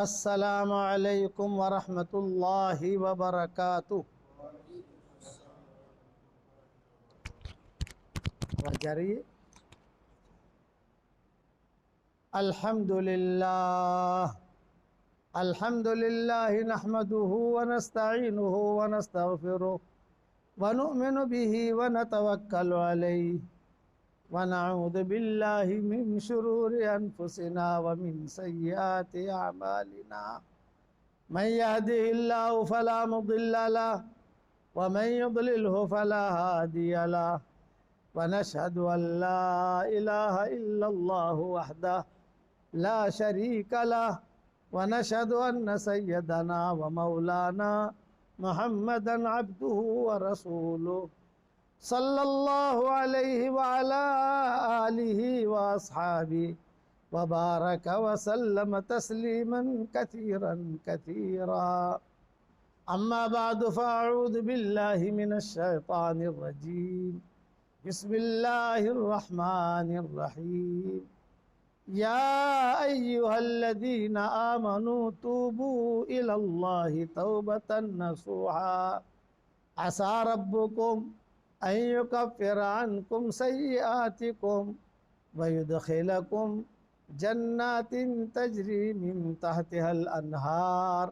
السلام علیکم ورحمۃ اللہ وبرکاتہ۔ آواز جا رہی ہے؟ الحمد للہ نحمده ونستعینه ونستغفره ونؤمن به ونتوکل علیہ ونعوذ باللہ من شرور انفسنا ومن سیئات اعمالنا من يهده الله فلا مضل له ومن يضلله فلا هادي له ونشهد أن لا إله إلا الله وحده لا شريك له ونشهد أن سيدنا ومولانا محمدا عبده ورسوله صلى الله عليه وعلى آله وأصحابه وبارك وسلم تسليما كثيرا كثيرا. أما بعد فأعوذ بالله من الشيطان الرجيم. بسم الله الرحمن الرحيم. يا أيها الذين آمنوا توبوا إلى الله توبة نصوحا عسى ربكم أن يكفر عنكم سيئاتكم ويدخلكم جنات تجري من تحتها الأنهار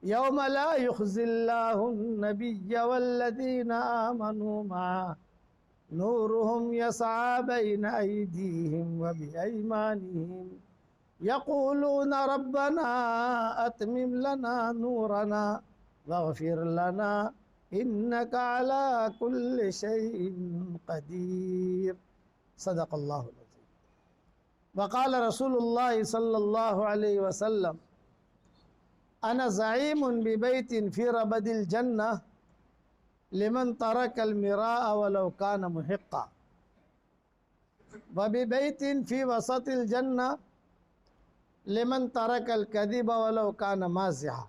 يوم لا يخزي الله النبي والذين آمنوا معه نورهم يسعى بين أيديهم وبأيمانهم يقولون ربنا أتمم لنا نورنا واغفر لنا إنك على كل شيء قدير. صدق الله العظيم. وقال رسول الله صلى الله عليه وسلم أنا زعيم ببيت في ربد الجنة لمن ترك المراء ولو كان محقا وببيت في وسط الجنة لمن ترك الكذب ولو كان مازحا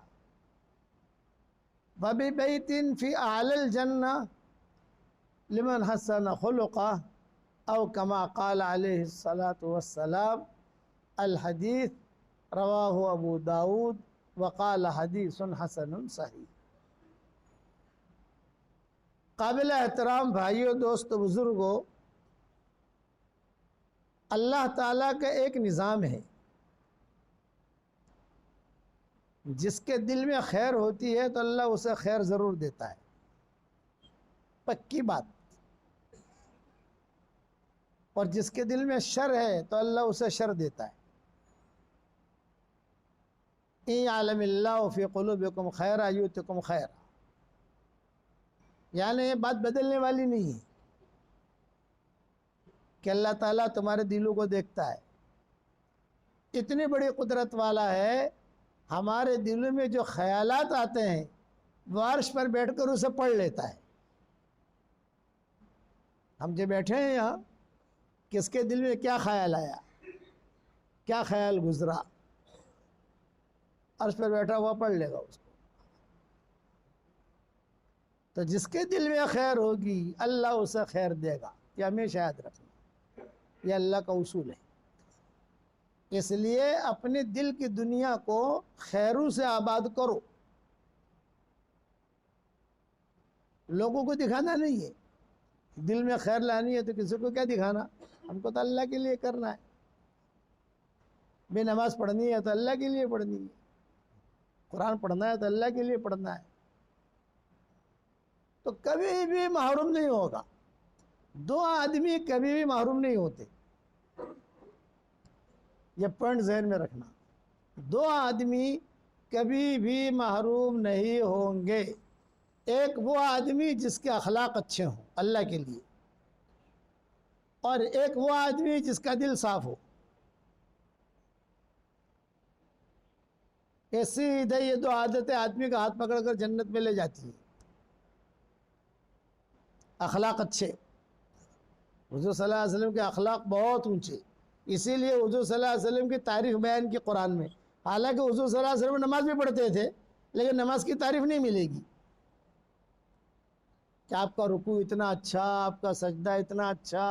وببيت في أعلى الجنة لمن حسن خلقه أو كما قال عليه الصلاة والسلام. الحديث رواه أبو داود وقال حديث حسن صحيح. قابل احترام بھائیوں، دوستو، بزرگوں، اللہ تعالیٰ کا ایک نظام ہے، جس کے دل میں خیر ہوتی ہے تو اللہ اسے خیر ضرور دیتا ہے، پکی بات. اور جس کے دل میں شر ہے تو اللہ اسے شر دیتا ہے. ان یعلم اللہ فی قلوبکم خیرا یؤتکم خیرا. یعنی یہ بات بدلنے والی نہیں ہے کہ اللہ تعالیٰ تمہارے دلوں کو دیکھتا ہے. اتنی بڑی قدرت والا ہے، ہمارے دلوں میں جو خیالات آتے ہیں وہ عرش پر بیٹھ کر اسے پڑھ لیتا ہے. ہم جو بیٹھے ہیں یہاں، کس کے دل میں کیا خیال آیا، کیا خیال گزرا، عرش پر بیٹھا ہوا پڑھ لے گا اس کو. تو جس کے دل میں خیر ہوگی اللہ اسے خیر دے گا. یہ ہمیشہ یاد رکھنا، یہ اللہ کا اصول ہے. اس لیے اپنے دل کی دنیا کو خیروں سے آباد کرو. لوگوں کو دکھانا نہیں ہے. دل میں خیر لانی ہے تو کسی کو کیا دکھانا، ہم کو تو اللہ کے لیے کرنا ہے. بے نماز پڑھنی ہے تو اللہ کے لیے پڑھنی ہے، قرآن پڑھنا ہے تو اللہ کے لیے پڑھنا ہے. تو کبھی بھی محروم نہیں ہوگا. دو آدمی کبھی بھی محروم نہیں ہوتے، یہ پوائنٹ ذہن میں رکھنا. دو آدمی کبھی بھی محروم نہیں ہوں گے. ایک وہ آدمی جس کے اخلاق اچھے ہوں اللہ کے لیے، اور ایک وہ آدمی جس کا دل صاف ہو. ایسی یہ دو عادتیں آدمی کا ہاتھ پکڑ کر جنت میں لے جاتی ہیں. اخلاق اچھے. حضور صلی اللہ علیہ وسلم کے اخلاق بہت اونچے، اسی لیے حضور صلی اللہ علیہ وسلم کی تعریف بیان کی قرآن میں. حالانکہ حضور صلی اللہ علیہ وسلم نماز بھی پڑھتے تھے، لیکن نماز کی تعریف نہیں ملے گی کہ آپ کا رکوع اتنا اچھا، آپ کا سجدہ اتنا اچھا،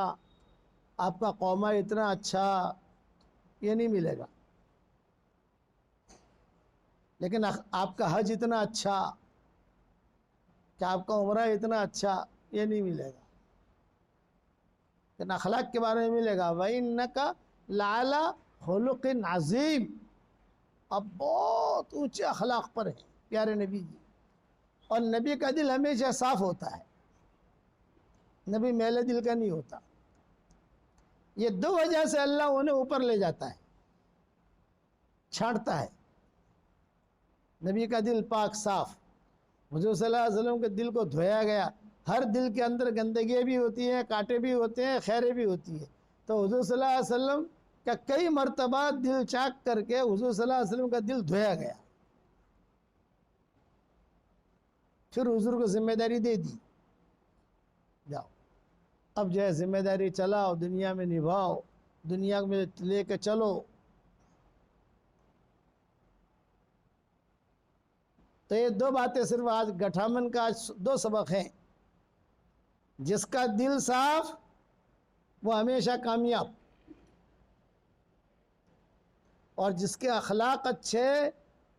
آپ کا قومہ اتنا اچھا، یہ نہیں ملے گا. لیکن آپ کا حج اتنا اچھا کہ آپ کا عمرہ اتنا اچھا، یہ نہیں ملے گا. لیکن اخلاق کے بارے میں ملے گا. وَإِنَّكَ لَعَلَىٰ خُلُقٍ عَظِيمٍ. اب بہت اونچے اخلاق پر ہیں پیارے نبی جی. اور نبی کا دل ہمیشہ صاف ہوتا ہے، نبی میلے دل کا نہیں ہوتا. یہ دو وجہ سے اللہ انہیں اوپر لے جاتا ہے، چھانٹتا ہے. نبی کا دل پاک صاف، حضور صلی اللہ علیہ وسلم کے دل کو دھویا گیا. ہر دل کے اندر گندگی بھی ہوتی ہیں، کانٹے بھی ہوتے ہیں، خیریں بھی ہوتی ہیں. تو حضور صلی اللہ علیہ وسلم کا کئی مرتبہ دل چاک کر کے حضور صلی اللہ علیہ وسلم کا دل دھویا گیا. پھر حضور کو ذمہ داری دے دی، جاؤ اب جو ہے ذمہ داری چلاؤ، دنیا میں نبھاؤ، دنیا میں لے کے چلو. تو یہ دو باتیں صرف آج گٹھامن کا دو سبق ہیں. جس کا دل صاف وہ ہمیشہ کامیاب، اور جس کے اخلاق اچھے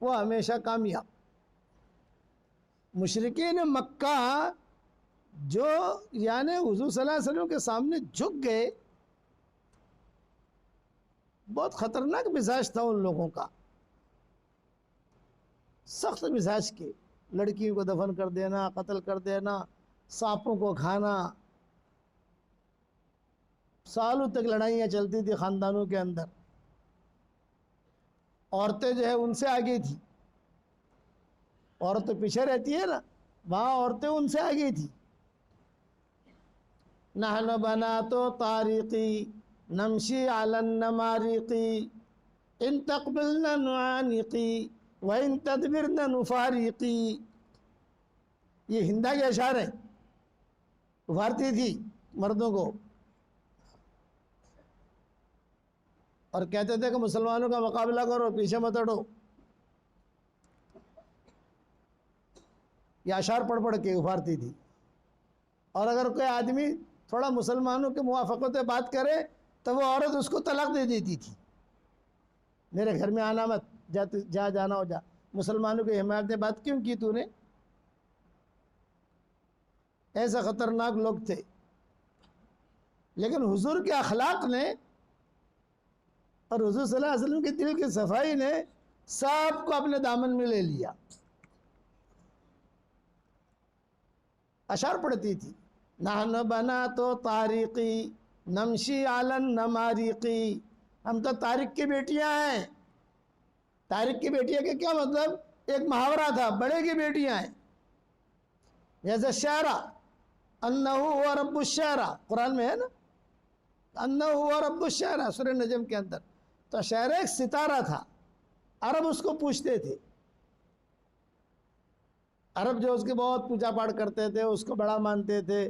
وہ ہمیشہ کامیاب. مشرکین مکہ جو یعنی حضور صلی اللہ علیہ وسلم کے سامنے جھک گئے، بہت خطرناک مزاج تھا ان لوگوں کا، سخت مزاج کے. لڑکیوں کو دفن کر دینا، قتل کر دینا، سانپوں کو کھانا. سالوں تک لڑائیاں چلتی تھی خاندانوں کے اندر. عورتیں جو ہے ان سے آگے تھی، عورت تو پیچھے رہتی ہے نا، وہاں عورتیں ان سے آگے تھی. نحن بنات طارقی نمشی علی النمارقی ان تقبلنا نعانقی وَإِن تَدْبِرْنَ نُفَارِقِي. یہ ہندا کے اشعار ہیں، ابھارتی تھی مردوں کو اور کہتے تھے کہ مسلمانوں کا مقابلہ کرو، پیچھے مت ہٹو. یہ اشعار پڑھ پڑھ کے ابھارتی تھی. اور اگر کوئی آدمی تھوڑا مسلمانوں کے موافقت سے بات کرے تو وہ عورت اس کو طلاق دے دیتی تھی. میرے گھر میں آنا مت، جا جانا ہو جا. مسلمانوں کی حمایت میں بات کیوں کی تو نے؟ ایسا خطرناک لوگ تھے. لیکن حضور کے اخلاق نے اور حضور صلی اللہ علیہ وسلم کے دل کی صفائی نے سب کو اپنے دامن میں لے لیا. اشعار پڑھتی تھی، نحن بنات طارقی نمشی علی النمارقی. ہم تو طارق کی بیٹیاں ہیں. طارق کی بیٹیاں کا کیا مطلب؟ ایک محاورہ تھا، بڑے کی بیٹیاں ہیں. جیسے شعرا انہ ہوا رب الشعرا، قرآن میں ہے نا، انہ ہوا رب الشعرا سورہ نجم کے اندر. تو شعر ایک ستارہ تھا، عرب اس کو پوچھتے تھے. عرب جو اس کے بہت پوجا پاٹ کرتے تھے، اس کو بڑا مانتے تھے.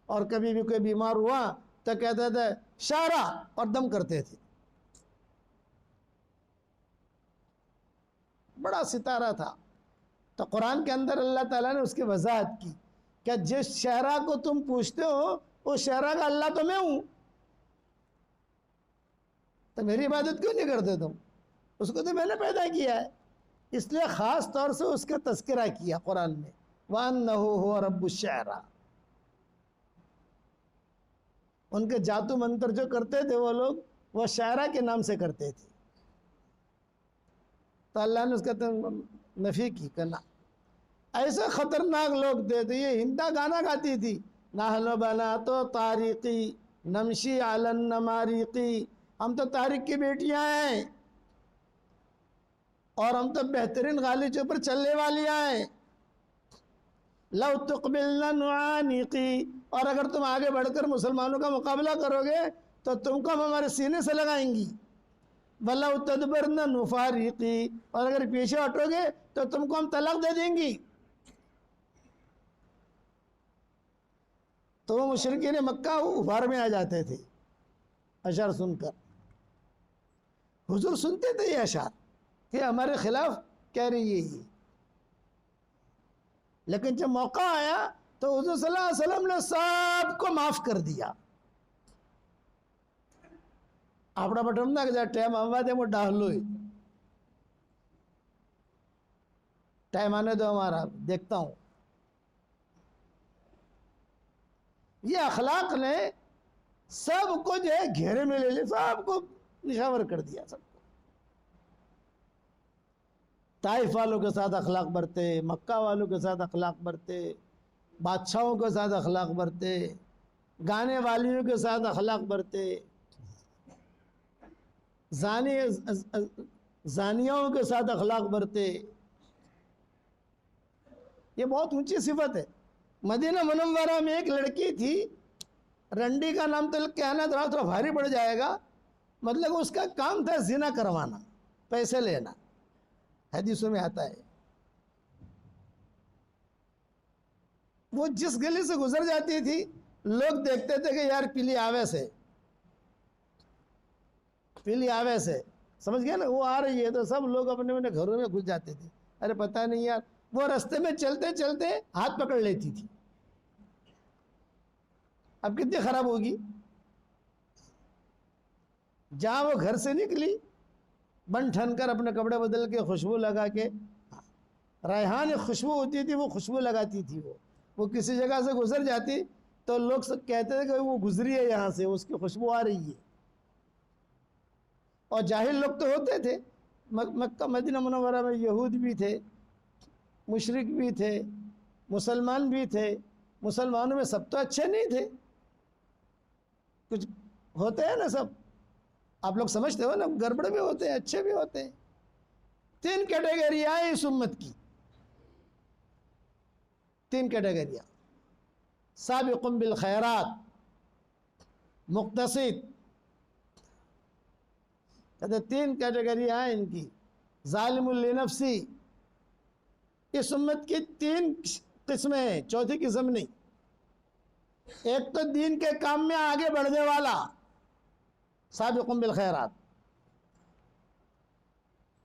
اور کبھی بھی کوئی بیمار ہوا تو کہتے تھے شعرا اور دم کرتے تھے. بڑا ستارہ تھا. تو قرآن کے اندر اللہ تعالیٰ نے اس کی وضاحت کی کہ جس شعرا کو تم پوچھتے ہو اس شعرا کا اللہ تو میں ہوں، تو میری عبادت کیوں نہیں کرتے تم؟ اس کو تو میں نے پیدا کیا ہے. اس لیے خاص طور سے اس کا تذکرہ کیا قرآن میں، وَأَنَّهُ هُوَ رَبُّ الشِّعْرَى. ان کے جادو منتر جو کرتے تھے وہ لوگ، وہ شاعرہ کے نام سے کرتے تھے. تو اللہ نے اس کا نفی کی کرنا. ایسے خطرناک لوگ تھے. تو یہ ہندا گانا گاتی تھی، نحن بنات طارقی نمشی علی النمارقی. ہم تو طارق کی بیٹیاں ہیں اور ہم تو بہترین غالیچوں پر چلنے والیاں ہیں. لو تقبلنا نعانقی. اور اگر تم آگے بڑھ کر مسلمانوں کا مقابلہ کرو گے تو تم کو ہم ہمارے سینے سے لگائیں گی. وَلَوْ تَدْبَرْنَ نُفَارِقِي. اور اگر پیچھے ہٹو گے تو تم کو ہم طلاق دے دیں گی. تو وہ مشرکین مکہ ابھار میں آ جاتے تھے اشعار سن کر. حضور سنتے تھے یہ اشعار کہ ہمارے خلاف کہہ رہی ہے یہ. لیکن جب موقع آیا تو حضور صلی اللہ علیہ وسلم نے سب کو معاف کر دیا. اپنا بٹن نہ کہ ٹائم آوا دے وہ ڈال لو. ٹائم آنے دو ہمارا، دیکھتا ہوں. یہ اخلاق نے سب کو جو ہے گھیرے میں لے لیا، سب کو نشاور کر دیا. سب کو طائف والوں کے ساتھ اخلاق برتے، مکہ والوں کے ساتھ اخلاق برتے، بادشاہوں کے ساتھ اخلاق برتے، گانے والیوں کے ساتھ اخلاق برتے، زانیوں کے ساتھ اخلاق برتے. یہ بہت اونچی صفت ہے. مدینہ منورہ میں ایک لڑکی تھی، رنڈی کا نام تو کہنا تھوڑا بھاری پڑ جائے گا، مطلب اس کا کام تھا زنا کروانا، پیسے لینا. حدیثوں میں آتا ہے. وہ جس گلی سے گزر جاتی تھی لوگ دیکھتے تھے کہ یار پیلی آوے سے سمجھ گیا نا، وہ آ رہی ہے، تو سب لوگ اپنے اپنے گھروں میں گھس جاتے تھے. ارے پتہ نہیں یار، وہ رستے میں چلتے چلتے ہاتھ پکڑ لیتی تھی. اب کتنی خراب ہوگی. جہاں وہ گھر سے نکلی بن ٹھن کر اپنے کپڑے بدل کے خوشبو لگا کے، ریحان خوشبو ہوتی تھی وہ خوشبو لگاتی تھی. وہ کسی جگہ سے گزر جاتی تو لوگ سب کہتے تھے کہ وہ گزری ہے یہاں سے، اس کی خوشبو آ رہی ہے. اور جاہل لوگ تو ہوتے تھے. مکہ مدینہ منورہ میں یہود بھی تھے، مشرک بھی تھے، مسلمان بھی تھے. مسلمانوں میں سب تو اچھے نہیں تھے، کچھ ہوتے ہیں نا، سب آپ لوگ سمجھتے ہو نا، گڑبڑ بھی ہوتے ہیں، اچھے بھی ہوتے ہیں. 3 کیٹیگریاں ہیں اس امت کی، 3 کیٹیگریاں: سابق بالخیرات، مقتصد. کہتے 3 کیٹیگریاں ہیں ان کی. ظالم لنفسی. اس امت کی 3 قسمیں ہیں، چوتھی قسم نہیں. ایک تو دین کے کام میں آگے بڑھنے والا، سابق بالخیرات،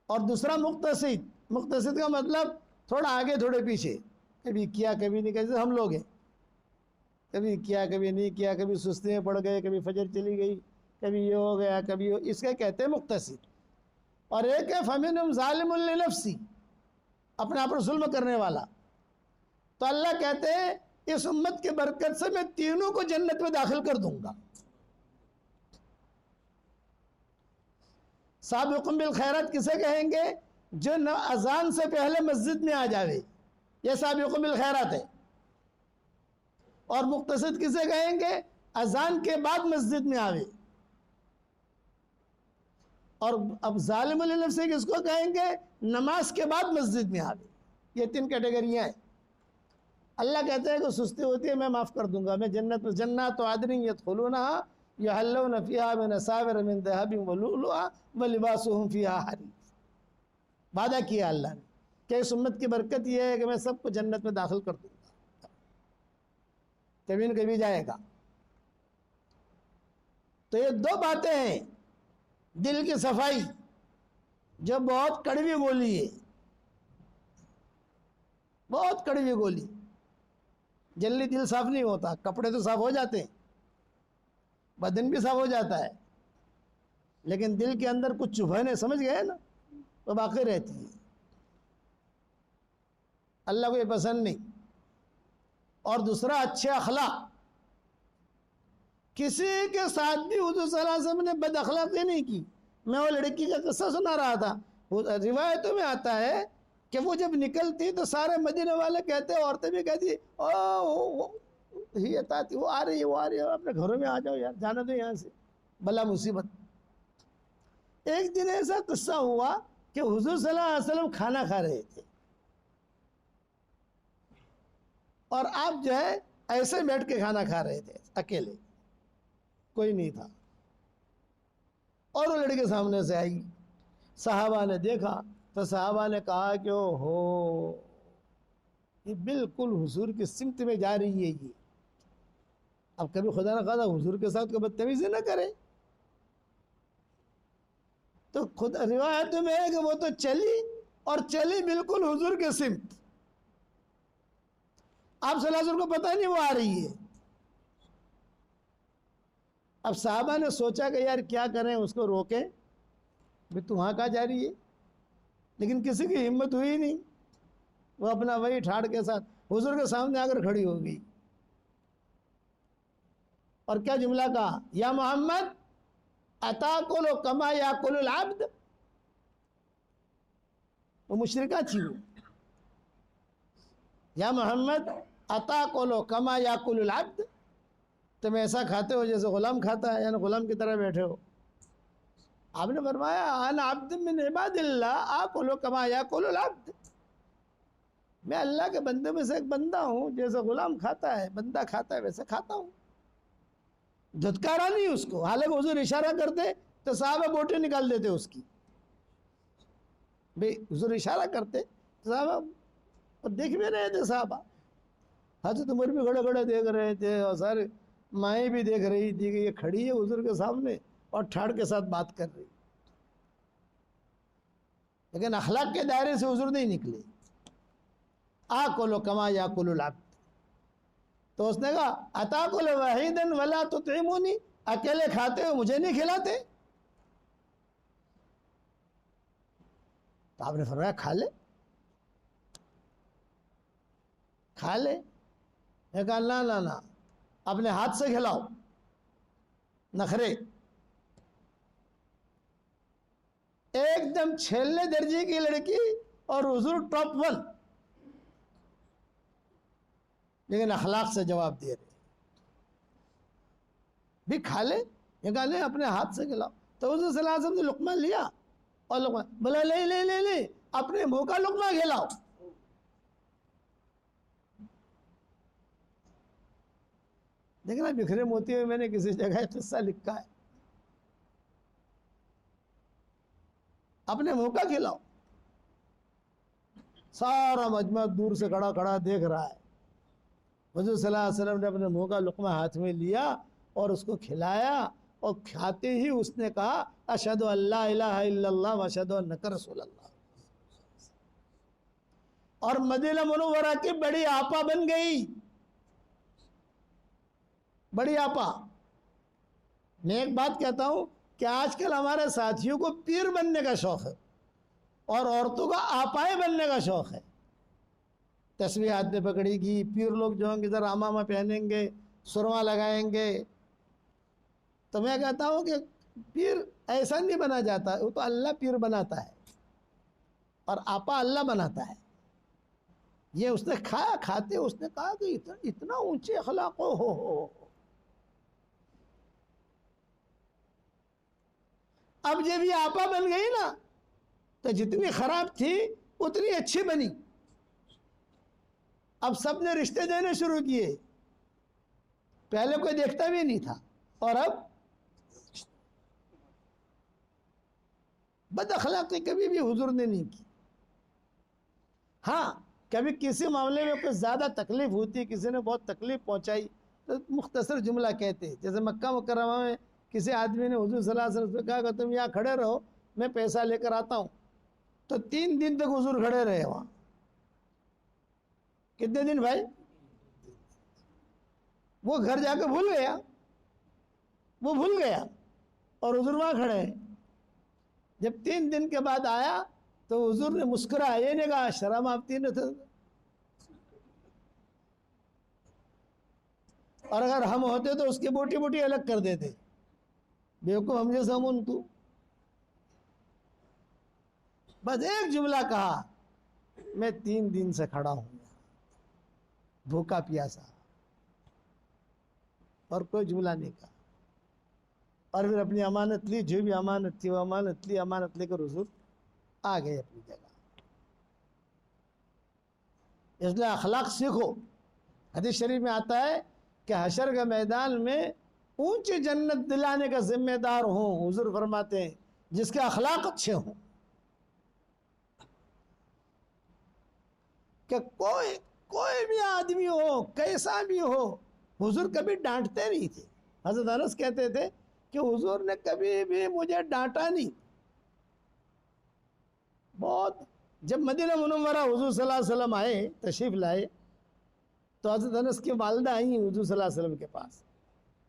اور دوسرا مقتصد. مقتصد کا مطلب تھوڑا آگے تھوڑے پیچھے، کبھی کیا کبھی نہیں. جیسے ہم لوگ ہیں، کبھی کیا کبھی نہیں کیا، کبھی سستی میں پڑ گئے، کبھی فجر چلی گئی، کبھی یہ ہو گیا، کبھی اس کے کہتے ہیں مقتصد. اور ایک ہے فمنہم ظالم لنفسی، اپنے آپ پر ظلم کرنے والا. تو اللہ کہتے ہیں اس امت کے برکت سے میں تینوں کو جنت میں داخل کر دوں گا. سابق بالخیرات کسے کہیں گے؟ جو اذان سے پہلے مسجد میں آ جاوے، یہ سابق بالخیرات ہے. اور مقتصد کسے کہیں گے؟ اذان کے بعد مسجد میں آوے. اور اب ظالم لنفسی کس کو کہیں گے؟ نماز کے بعد مسجد میں آوے. یہ 3 کیٹیگریاں ہیں. اللہ کہتے ہیں کہ سستی ہوتی ہے میں معاف کر دوں گا. میں جنات عدن یدخلونہا یحلون فیہا من اساور من ذہب ولؤلؤا ولباسہم فیہا حریر. وعدہ کیا اللہ نے کہ اس امت کی برکت یہ ہے کہ میں سب کو جنت میں داخل کر دوں گا، کبھی نہ کبھی جائے گا. تو یہ 2 باتیں ہیں. دل کی صفائی، جو بہت کڑوی گولی ہے، بہت کڑوی گولی. جلدی دل صاف نہیں ہوتا. کپڑے تو صاف ہو جاتے ہیں، بدن بھی صاف ہو جاتا ہے، لیکن دل کے اندر کچھ چبھنے، سمجھ گئے نا، وہ باقی رہتی ہے. اللہ کو یہ پسند نہیں. اور دوسرا اچھے اخلاق. کسی کے ساتھ بھی حضور صلی اللہ علیہ وسلم نے بد اخلاقی نہیں کی. میں وہ لڑکی کا قصہ سنا رہا تھا، روایتوں میں آتا ہے کہ وہ جب نکلتی تو سارے مدینے والے کہتے، عورتیں بھی کہتی وہ آ رہی ہے، اپنے گھروں میں آ جاؤ یار، جانا دو یہاں سے، بلا مصیبت. ایک دن ایسا قصہ ہوا کہ حضور صلی اللہ علیہ وسلم کھانا کھا رہے تھے، اور آپ جو ہے ایسے بیٹھ کے کھانا کھا رہے تھے اکیلے، کوئی نہیں تھا. اور وہ لڑکی سامنے سے آئی. صحابہ نے دیکھا تو صحابہ نے کہا کہ یہ بالکل حضور کی سمت میں جا رہی ہے. یہ اب کبھی خدا نہ خواستہ حضور کے ساتھ کوئی بدتمیزی نہ کرے. تو خود روایت میں ہے کہ وہ تو چلی، اور چلی بالکل حضور کے سمت. آپ صلی اللہ علیہ وسلم کو پتہ نہیں وہ آ رہی ہے. اب صحابہ نے سوچا کہ یار کیا کریں، اس کو روکیں، بھی تو وہاں کہاں جا رہی ہے، لیکن کسی کی ہمت ہوئی نہیں. وہ اپنا وہی ٹھاڑ کے ساتھ حضور کے سامنے آ کر کھڑی ہو گئی اور کیا جملہ کہا، یا محمد اتاکل کما یاکل العبد. وہ مشرکہ تھی وہ، یا محمد اتاکل کما یاکل العبد، تم ایسا کھاتے ہو جیسے غلام کھاتا ہے، یعنی غلام کی طرح بیٹھے ہو. آپ نے فرمایا انا عبد من عباد اللہ آکل کما یاکل العبد، میں اللہ کے بندے میں سے ایک بندہ ہوں، جیسے غلام کھاتا ہے بندہ کھاتا ہے ویسے کھاتا ہوں. دھتکارا نہیں اس کو، حالانکہ حضور اشارہ کرتے تو صحابہ بوٹیں نکال دیتے اس کی. بھئی حضور اشارہ کرتے تو صحابہ اور دیکھ بھی رہے تھے، صحابہ حضرت عمر بھی کھڑے کھڑے دیکھ رہے تھے اور سارے مائیں بھی دیکھ رہی تھی کہ یہ کھڑی ہے حضور کے سامنے اور ٹھاڑ کے ساتھ بات کر رہی. لیکن اخلاق کے دائرے سے حضور نہیں نکلے. آکلو کما یاکل العبد. تو اس نے کہا اتاکل وحیدا ولا تطعمونی، اکیلے کھاتے ہو مجھے نہیں کھلاتے. تو آپ نے فرمایا کھا لے کھا لے. میں کہا نہ اپنے ہاتھ سے کھلاؤ. نخرے ایک دم چھیلنے درجے کی لڑکی اور حضور ٹاپ 1، لیکن اخلاق سے جواب دے رہے بھی کھا لے. یہ کہا لے اپنے ہاتھ سے کھلاؤ. تو حضور صلی اللہ علیہ وسلم نے لقمہ لیا اور لقمہ بولا لے لے لے لے اپنے منہ کا لقمہ کھلاؤ. دیکھنا بکھرے موتی میں میں نے کسی جگہ قصہ لکھا ہے، اپنے منہ کا کھلاؤ. سارا مجمع دور سے کھڑا کھڑا دیکھ رہا ہے. حضور صلی اللہ علیہ وسلم نے اپنے منہ کا لقمہ ہاتھ میں لیا اور اس کو کھلایا، اور کھاتے ہی اس نے کہا اشہد ان لا الہ الا اللہ واشہد انک رسول اللہ. اور مدینہ منورہ کی بڑی آپا بن گئی. بڑی آپا. میں ایک بات کہتا ہوں کہ آج کل ہمارے ساتھیوں کو پیر بننے کا شوق ہے اور عورتوں کا آپائے بننے کا شوق ہے. تسبیح ہاتھ میں پکڑی گی، پیر لوگ جو ہوں گے ادھر عمامہ پہنیں گے، سرما لگائیں گے. تو میں کہتا ہوں کہ پیر ایسا نہیں بنا جاتا، وہ تو اللہ پیر بناتا ہے اور آپا اللہ بناتا ہے. یہ اس نے کھایا، کھاتے اس نے کہا کہ اتنا اونچے اخلاق ہو. اب جب یہ آپا بن گئی نا تو جتنی خراب تھی اتنی اچھی بنی. اب سب نے رشتے دینے شروع کیے، پہلے کوئی دیکھتا بھی نہیں تھا اور اب بد اخلاقی کبھی بھی حضور نے نہیں کی. ہاں کبھی کسی معاملے میں کوئی زیادہ تکلیف ہوتی، کسی نے بہت تکلیف پہنچائی تو مختصر جملہ کہتے. جیسے مکہ مکرمہ میں کسی آدمی نے حضور صلی اللہ علیہ وسلم سے کہا کہ تم یہاں کھڑے رہو میں پیسہ لے کر آتا ہوں. تو 3 دن تک حضور کھڑے رہے وہاں. کتنے دن بھائی؟ وہ گھر جا کے بھول گیا، وہ بھول گیا اور حضور وہاں کھڑے ہیں. جب 3 دن کے بعد آیا تو حضور نے مسکرایا، یہ نہیں کہا شرم آپتی نہ تھا. اور اگر ہم ہوتے تو اس کی بوٹی بوٹی الگ کر دیتے. بیوقوف ہم جیسا من تو. بس ایک جملہ کہا، میں 3 دن سے کھڑا ہوں بھوکا پیاسا، اور کوئی جملہ نہیں کہا. اور پھر اپنی امانت لی، جو بھی امانت تھی وہ امانت لی، امانت لے کر حضور آ گئے اپنی جگہ. اس لیے اخلاق سیکھو. حدیث شریف میں آتا ہے کہ حشر کے میدان میں اونچی جنت دلانے کا ذمہ دار ہوں، حضور فرماتے ہیں جس کے اخلاق اچھے ہوں. کہ کوئی بھی آدمی ہو، کیسا بھی ہو، حضور کبھی ڈانٹتے نہیں تھے. حضرت انس کہتے تھے کہ حضور نے کبھی بھی مجھے ڈانٹا نہیں. بہت جب مدینہ منورہ حضور صلی اللہ علیہ وسلم آئے، تشریف لائے، تو حضرت انس کی والدہ آئیں حضور صلی اللہ علیہ وسلم کے پاس.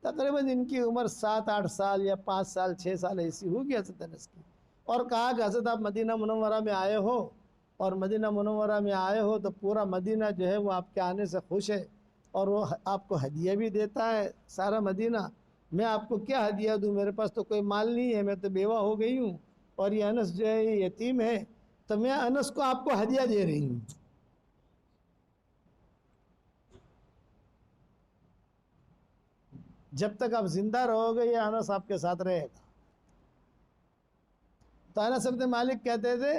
تقریباً ان کی عمر 7-8 سال یا 5 سال 6 سال ایسی ہوگی حضرت انس کی. اور کہا کہ حضرت آپ مدینہ منورہ میں آئے ہو اور مدینہ منورہ میں آئے ہو تو پورا مدینہ جو ہے وہ آپ کے آنے سے خوش ہے، اور وہ آپ کو ہدیہ بھی دیتا ہے سارا مدینہ۔ میں آپ کو کیا ہدیہ دوں، میرے پاس تو کوئی مال نہیں ہے، میں تو بیوہ ہو گئی ہوں، اور یہ انس جو ہے یہ یتیم ہے، تو میں انس کو آپ کو ہدیہ دے رہی ہوں۔ جب تک آپ زندہ رہو گے یہ انس آپ کے ساتھ رہے گا۔ تو انس بن مالک کہتے تھے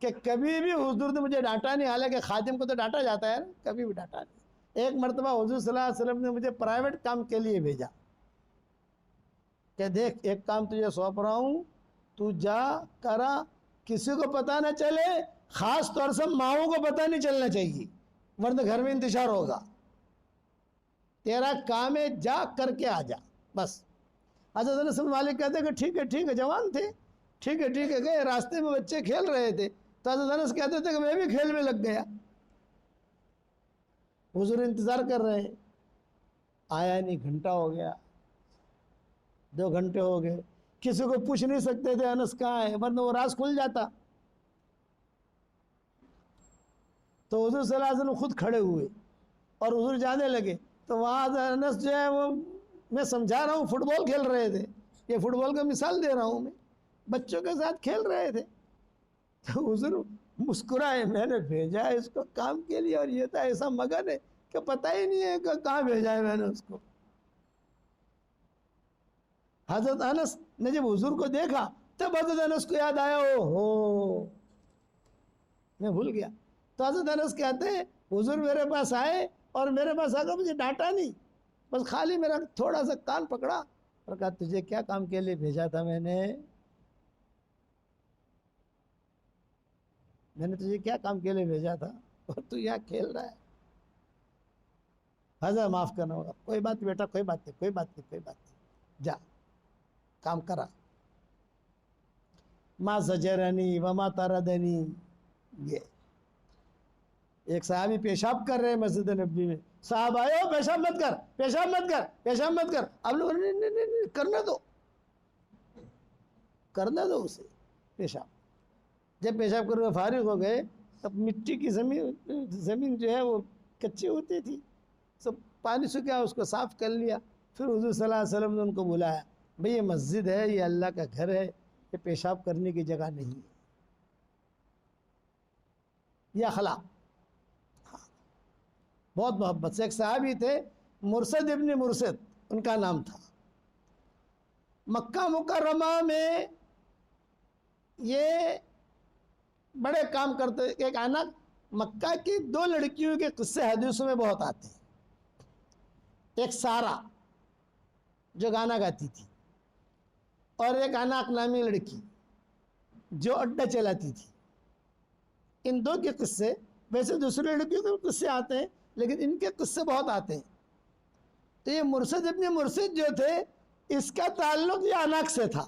کہ کبھی بھی حضور نے مجھے ڈانٹا نہیں، حالانکہ خادم کو تو ڈانٹا جاتا ہے، کبھی بھی ڈانٹا نہیں۔ ایک مرتبہ حضور صلی اللہ علیہ وسلم نے مجھے پرائیویٹ کام کے لیے بھیجا کہ دیکھ ایک کام تجھے سونپ رہا ہوں، تو جا کرا، کسی کو پتہ نہ چلے، خاص طور سے ماؤں کو پتہ نہیں چلنا چاہیے، ورنہ گھر میں انتشار ہوگا۔ تیرا کام ہے جا کر کے آ جا بس۔ حضرت انس بن مالک کہتے ہیں کہ ٹھیک ہے، جوان تھے، ٹھیک ہے گئے، راستے میں بچے کھیل رہے تھے، تو حضرت انس کہتے تھے کہ میں بھی کھیل میں لگ گیا۔ حضور انتظار کر رہے ہیں، آیا نہیں، گھنٹہ ہو گیا، 2 گھنٹے ہو گئے، کسی کو پوچھ نہیں سکتے تھے انس کہاں ہے، ورنہ وہ راز کھل جاتا۔ تو حضور صلی اللہ علیہ وسلم خود کھڑے ہوئے اور حضور جانے لگے، تو وہاں انس جو ہے وہ، میں سمجھا رہا ہوں، فٹ بال کھیل رہے تھے، یہ فٹ بال کا مثال دے رہا ہوں میں، بچوں کے ساتھ کھیل رہے تھے۔ تو حضور مسکرائے، میں نے بھیجا ہے اس کو کام کے لیے، اور یہ تھا ایسا مگن ہے کہ پتہ ہی نہیں ہے کہ کہاں بھیجا ہے میں نے اس کو۔ حضرت انس نے جب حضور کو دیکھا تب حضرت انس کو یاد آیا، اوہو میں بھول گیا۔ تو حضرت انس کہتے ہیں حضور میرے پاس آئے اور میرے پاس آ کر مجھے ڈانٹا نہیں، بس خالی میرا تھوڑا سا کان پکڑا اور کہا تجھے کیا کام کے لیے بھیجا تھا میں نے تجھے کیا کام کے لیے بھیجا تھا، اور تو یہاں کھیل رہا ہے۔ حضرت معاف کرنا ہوگا، کوئی بات بیٹا، کوئی بات نہیں، جا کام کرا۔ ما زجرنی وما طردنی، یہ ایک صحابی پیشاب کر رہے ہیں مسجد نبوی میں، صاحب آئے ہو پیشاب مت کر، اب لوگ نہیں کرنا دو اسے پیشاب۔ جب پیشاب کر کے فارغ ہو گئے تب مٹی کی زمین جو ہے وہ کچی ہوتی تھی، سب پانی سکھا اس کو صاف کر لیا۔ پھر حضور صلی اللہ علیہ وسلم نے ان کو بلایا، بھئی یہ مسجد ہے، یہ اللہ کا گھر ہے، یہ پیشاب کرنے کی جگہ نہیں ہے، یہ اخلاق۔ بہت محبت سے ایک صحابی تھے مرسد ابن مرسد ان کا نام تھا، مکہ مکرمہ میں یہ بڑے کام کرتے۔ ایک آنا مکہ کی 2 لڑکیوں کے قصے حدیثوں میں بہت آتے ہیں، ایک سارا جو گانا گاتی تھی، اور ایک اناق نامی لڑکی جو اڈا چلاتی تھی۔ ان 2 کے قصے، ویسے دوسری لڑکیوں کے قصے آتے ہیں لیکن ان کے قصے بہت آتے ہیں۔ تو یہ مرسد ابن مرسد جو تھے، اس کا تعلق یہ اناق سے تھا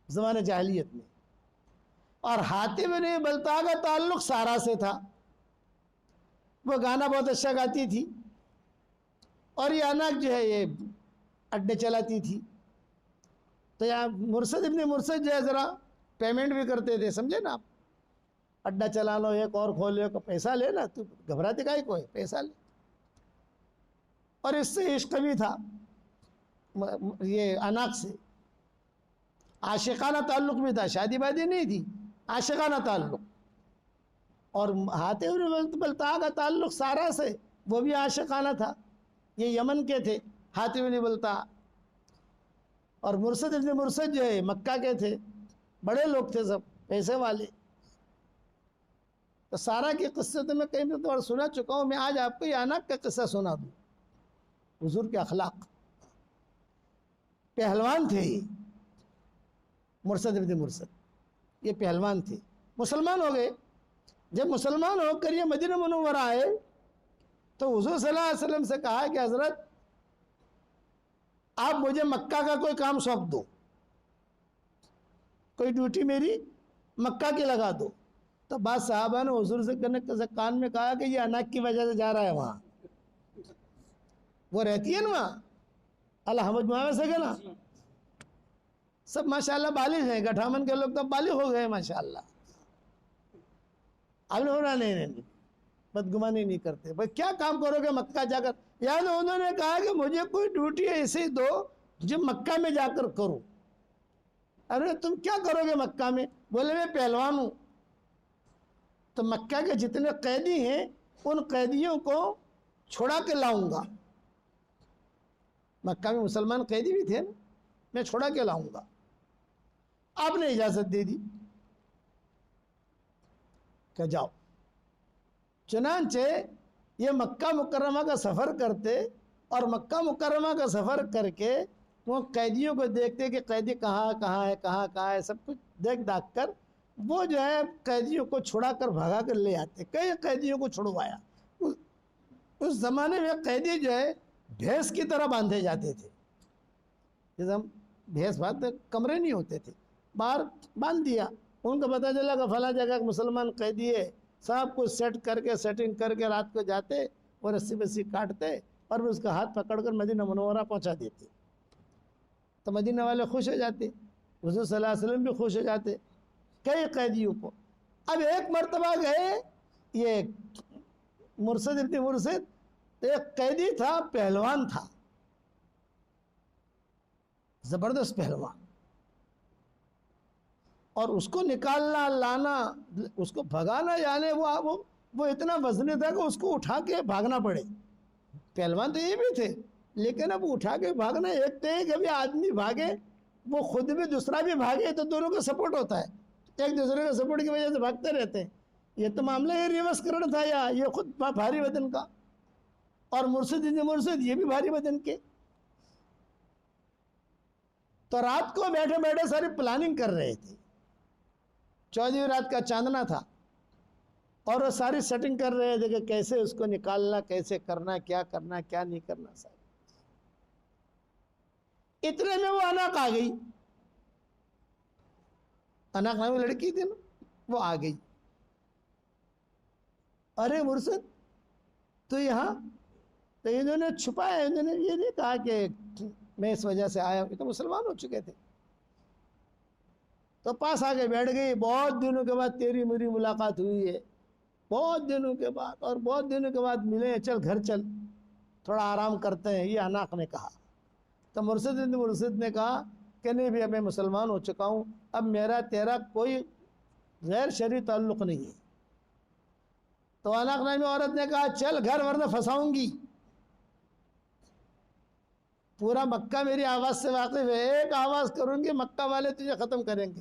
زمانہ جاہلیت میں، اور حاتم بن بلتع کا تعلق سارا سے تھا، وہ گانا بہت اچھا گاتی تھی، اور یہ اناق جو ہے یہ اڈے چلاتی تھی۔ تو یہاں مرسد ابن مرسد جو ہے ذرا پیمنٹ بھی کرتے تھے، سمجھے نا آپ، اڈا چلا لو، ایک اور کھول لو، پیسہ لے نا، تو گھبراتے کائی کو ہے، پیسہ لے۔ اور اس سے عشق بھی تھا یہ اناق سے، عاشقانہ تعلق بھی تھا، شادی بادی نہیں تھی، عاشقانہ تعلق۔ اور حاتم بن بلتع کا تعلق سارا سے، وہ بھی عاشقانہ تھا، یہ یمن کے تھے حاتم بن بلتع۔ اور مرسد ابن مرسد جو ہے مکہ کے تھے، بڑے لوگ تھے، سب پیسے والے۔ تو سارا کے قصے تو میں کئی مرتبہ سنا چکا ہوں، میں آج آپ کو یہ اناق کا قصہ سنا دوں۔ حضور کے اخلاق، پہلوان تھے یہ مرسد ابن مرسد، یہ پہلوان تھے، مسلمان ہو گئے۔ جب مسلمان ہو کر یہ مدینہ منورہ آئے تو حضور صلی اللہ علیہ وسلم سے کہا کہ حضرت آپ مجھے مکہ کا کوئی کام سونپ دو، کوئی ڈیوٹی میری مکہ کی لگا دو۔ تو بعض صحابہ نے حضور سے کان میں کہا کہ یہ اناق کی وجہ سے جا رہا ہے، وہاں وہ رہتی ہے نا وہاں الحمد میں سے نا، سب ماشاءاللہ بالغ ہیں، گٹھامن کے لوگ تو بالغ ہو گئے ماشاءاللہ۔ آپ نے بولا نہیں بدگمانی نہیں کرتے. بھائی کیا کام کرو گے مکہ جا کر؟ یاد انہوں نے کہا کہ مجھے کوئی ڈیوٹی ایسی دو جو مکہ میں جا کر کروں. ارے تم کیا کرو گے مکہ میں؟ بولے میں پہلوان ہوں. تو مکہ کے جتنے قیدی ہیں ان قیدیوں کو چھوڑا کے لاؤں گا. مکہ میں مسلمان قیدی بھی تھے نا, میں چھوڑا کے لاؤں گا. آپ نے اجازت دے دی کہ جاؤ. چنانچہ یہ مکہ مکرمہ کا سفر کرتے اور مکہ مکرمہ کا سفر کر کے وہ قیدیوں کو دیکھتے کہ قیدی کہاں ہے سب کچھ دیکھ داکھ کر وہ جو ہے قیدیوں کو چھڑا کر بھگا کر لے آتے. کئی قیدیوں کو چھڑوایا. اس زمانے میں قیدی جو ہے بھینس کی طرح باندھے جاتے تھے. جیسے ہم بھینس باندھتے کمرے نہیں ہوتے تھے, باہر باندھ دیا. ان کو پتہ چلا کہ فلاں جگہ مسلمان قیدی ہے, سب کچھ سیٹنگ کر کے رات کو جاتے اور رسی بسی کاٹتے اور اس کا ہاتھ پکڑ کر مدینہ منورہ پہنچا دیتے. تو مدینہ والے خوش ہو جاتے, حضور صلی اللہ علیہ وسلم بھی خوش ہو جاتے کئی قیدیوں کو. اب ایک مرتبہ گئے, یہ مرشد ابن مرشد ایک قیدی تھا, پہلوان تھا, زبردست پہلوان, اور اس کو نکالنا لانا, اس کو بھگانا جانے وہ اتنا وزنی تھا کہ اس کو اٹھا کے بھاگنا پڑے. پہلوان تو یہ بھی تھے لیکن اب اٹھا کے بھاگنا ایک تو کہ بھی آدمی بھاگے وہ خود بھی دوسرا بھی بھاگے تو دونوں کا سپورٹ ہوتا ہے, ایک دوسرے کا سپورٹ کی وجہ سے بھاگتے رہتے ہیں. یہ تو معاملہ یہ ریورس کرنا تھا, یا یہ خود بھاری وزن کا, اور مرشد یہ بھی بھاری وزن کے. تو رات کو بیٹھے بیٹھے ساری پلاننگ کر رہے تھے. 14ویں رات کا چاندنا تھا اور وہ ساری سیٹنگ کر رہے تھے کہ کیسے اس کو نکالنا, کیسے کرنا, کیا نہیں کرنا. ساری اتنے میں وہ اناق آ گئی. اناق نامی لڑکی تھی نا, وہ آ گئی. ارے مرشد تو یہاں, تو انہوں نے چھپایا, انہوں نے یہ نہیں کہا کہ میں اس وجہ سے آیا ہوں, تو مسلمان ہو چکے تھے. تو پاس آ کے بیٹھ گئی. بہت دنوں کے بعد تیری میری ملاقات ہوئی ہے, بہت دنوں کے بعد, اور بہت دنوں کے بعد ملے ہیں, چل گھر چل تھوڑا آرام کرتے ہیں, یہ اناق نے کہا. تو مرشد نے کہا کہ نہیں بھی اب میں مسلمان ہو چکا ہوں, اب میرا تیرا کوئی غیر شرعی تعلق نہیں ہے. تو اناق نامی عورت نے کہا چل گھر ورنہ پھنساؤں گی. پورا مکہ میری آواز سے واقف ہے, ایک آواز کروں گی مکہ والے تجھے ختم کریں گے.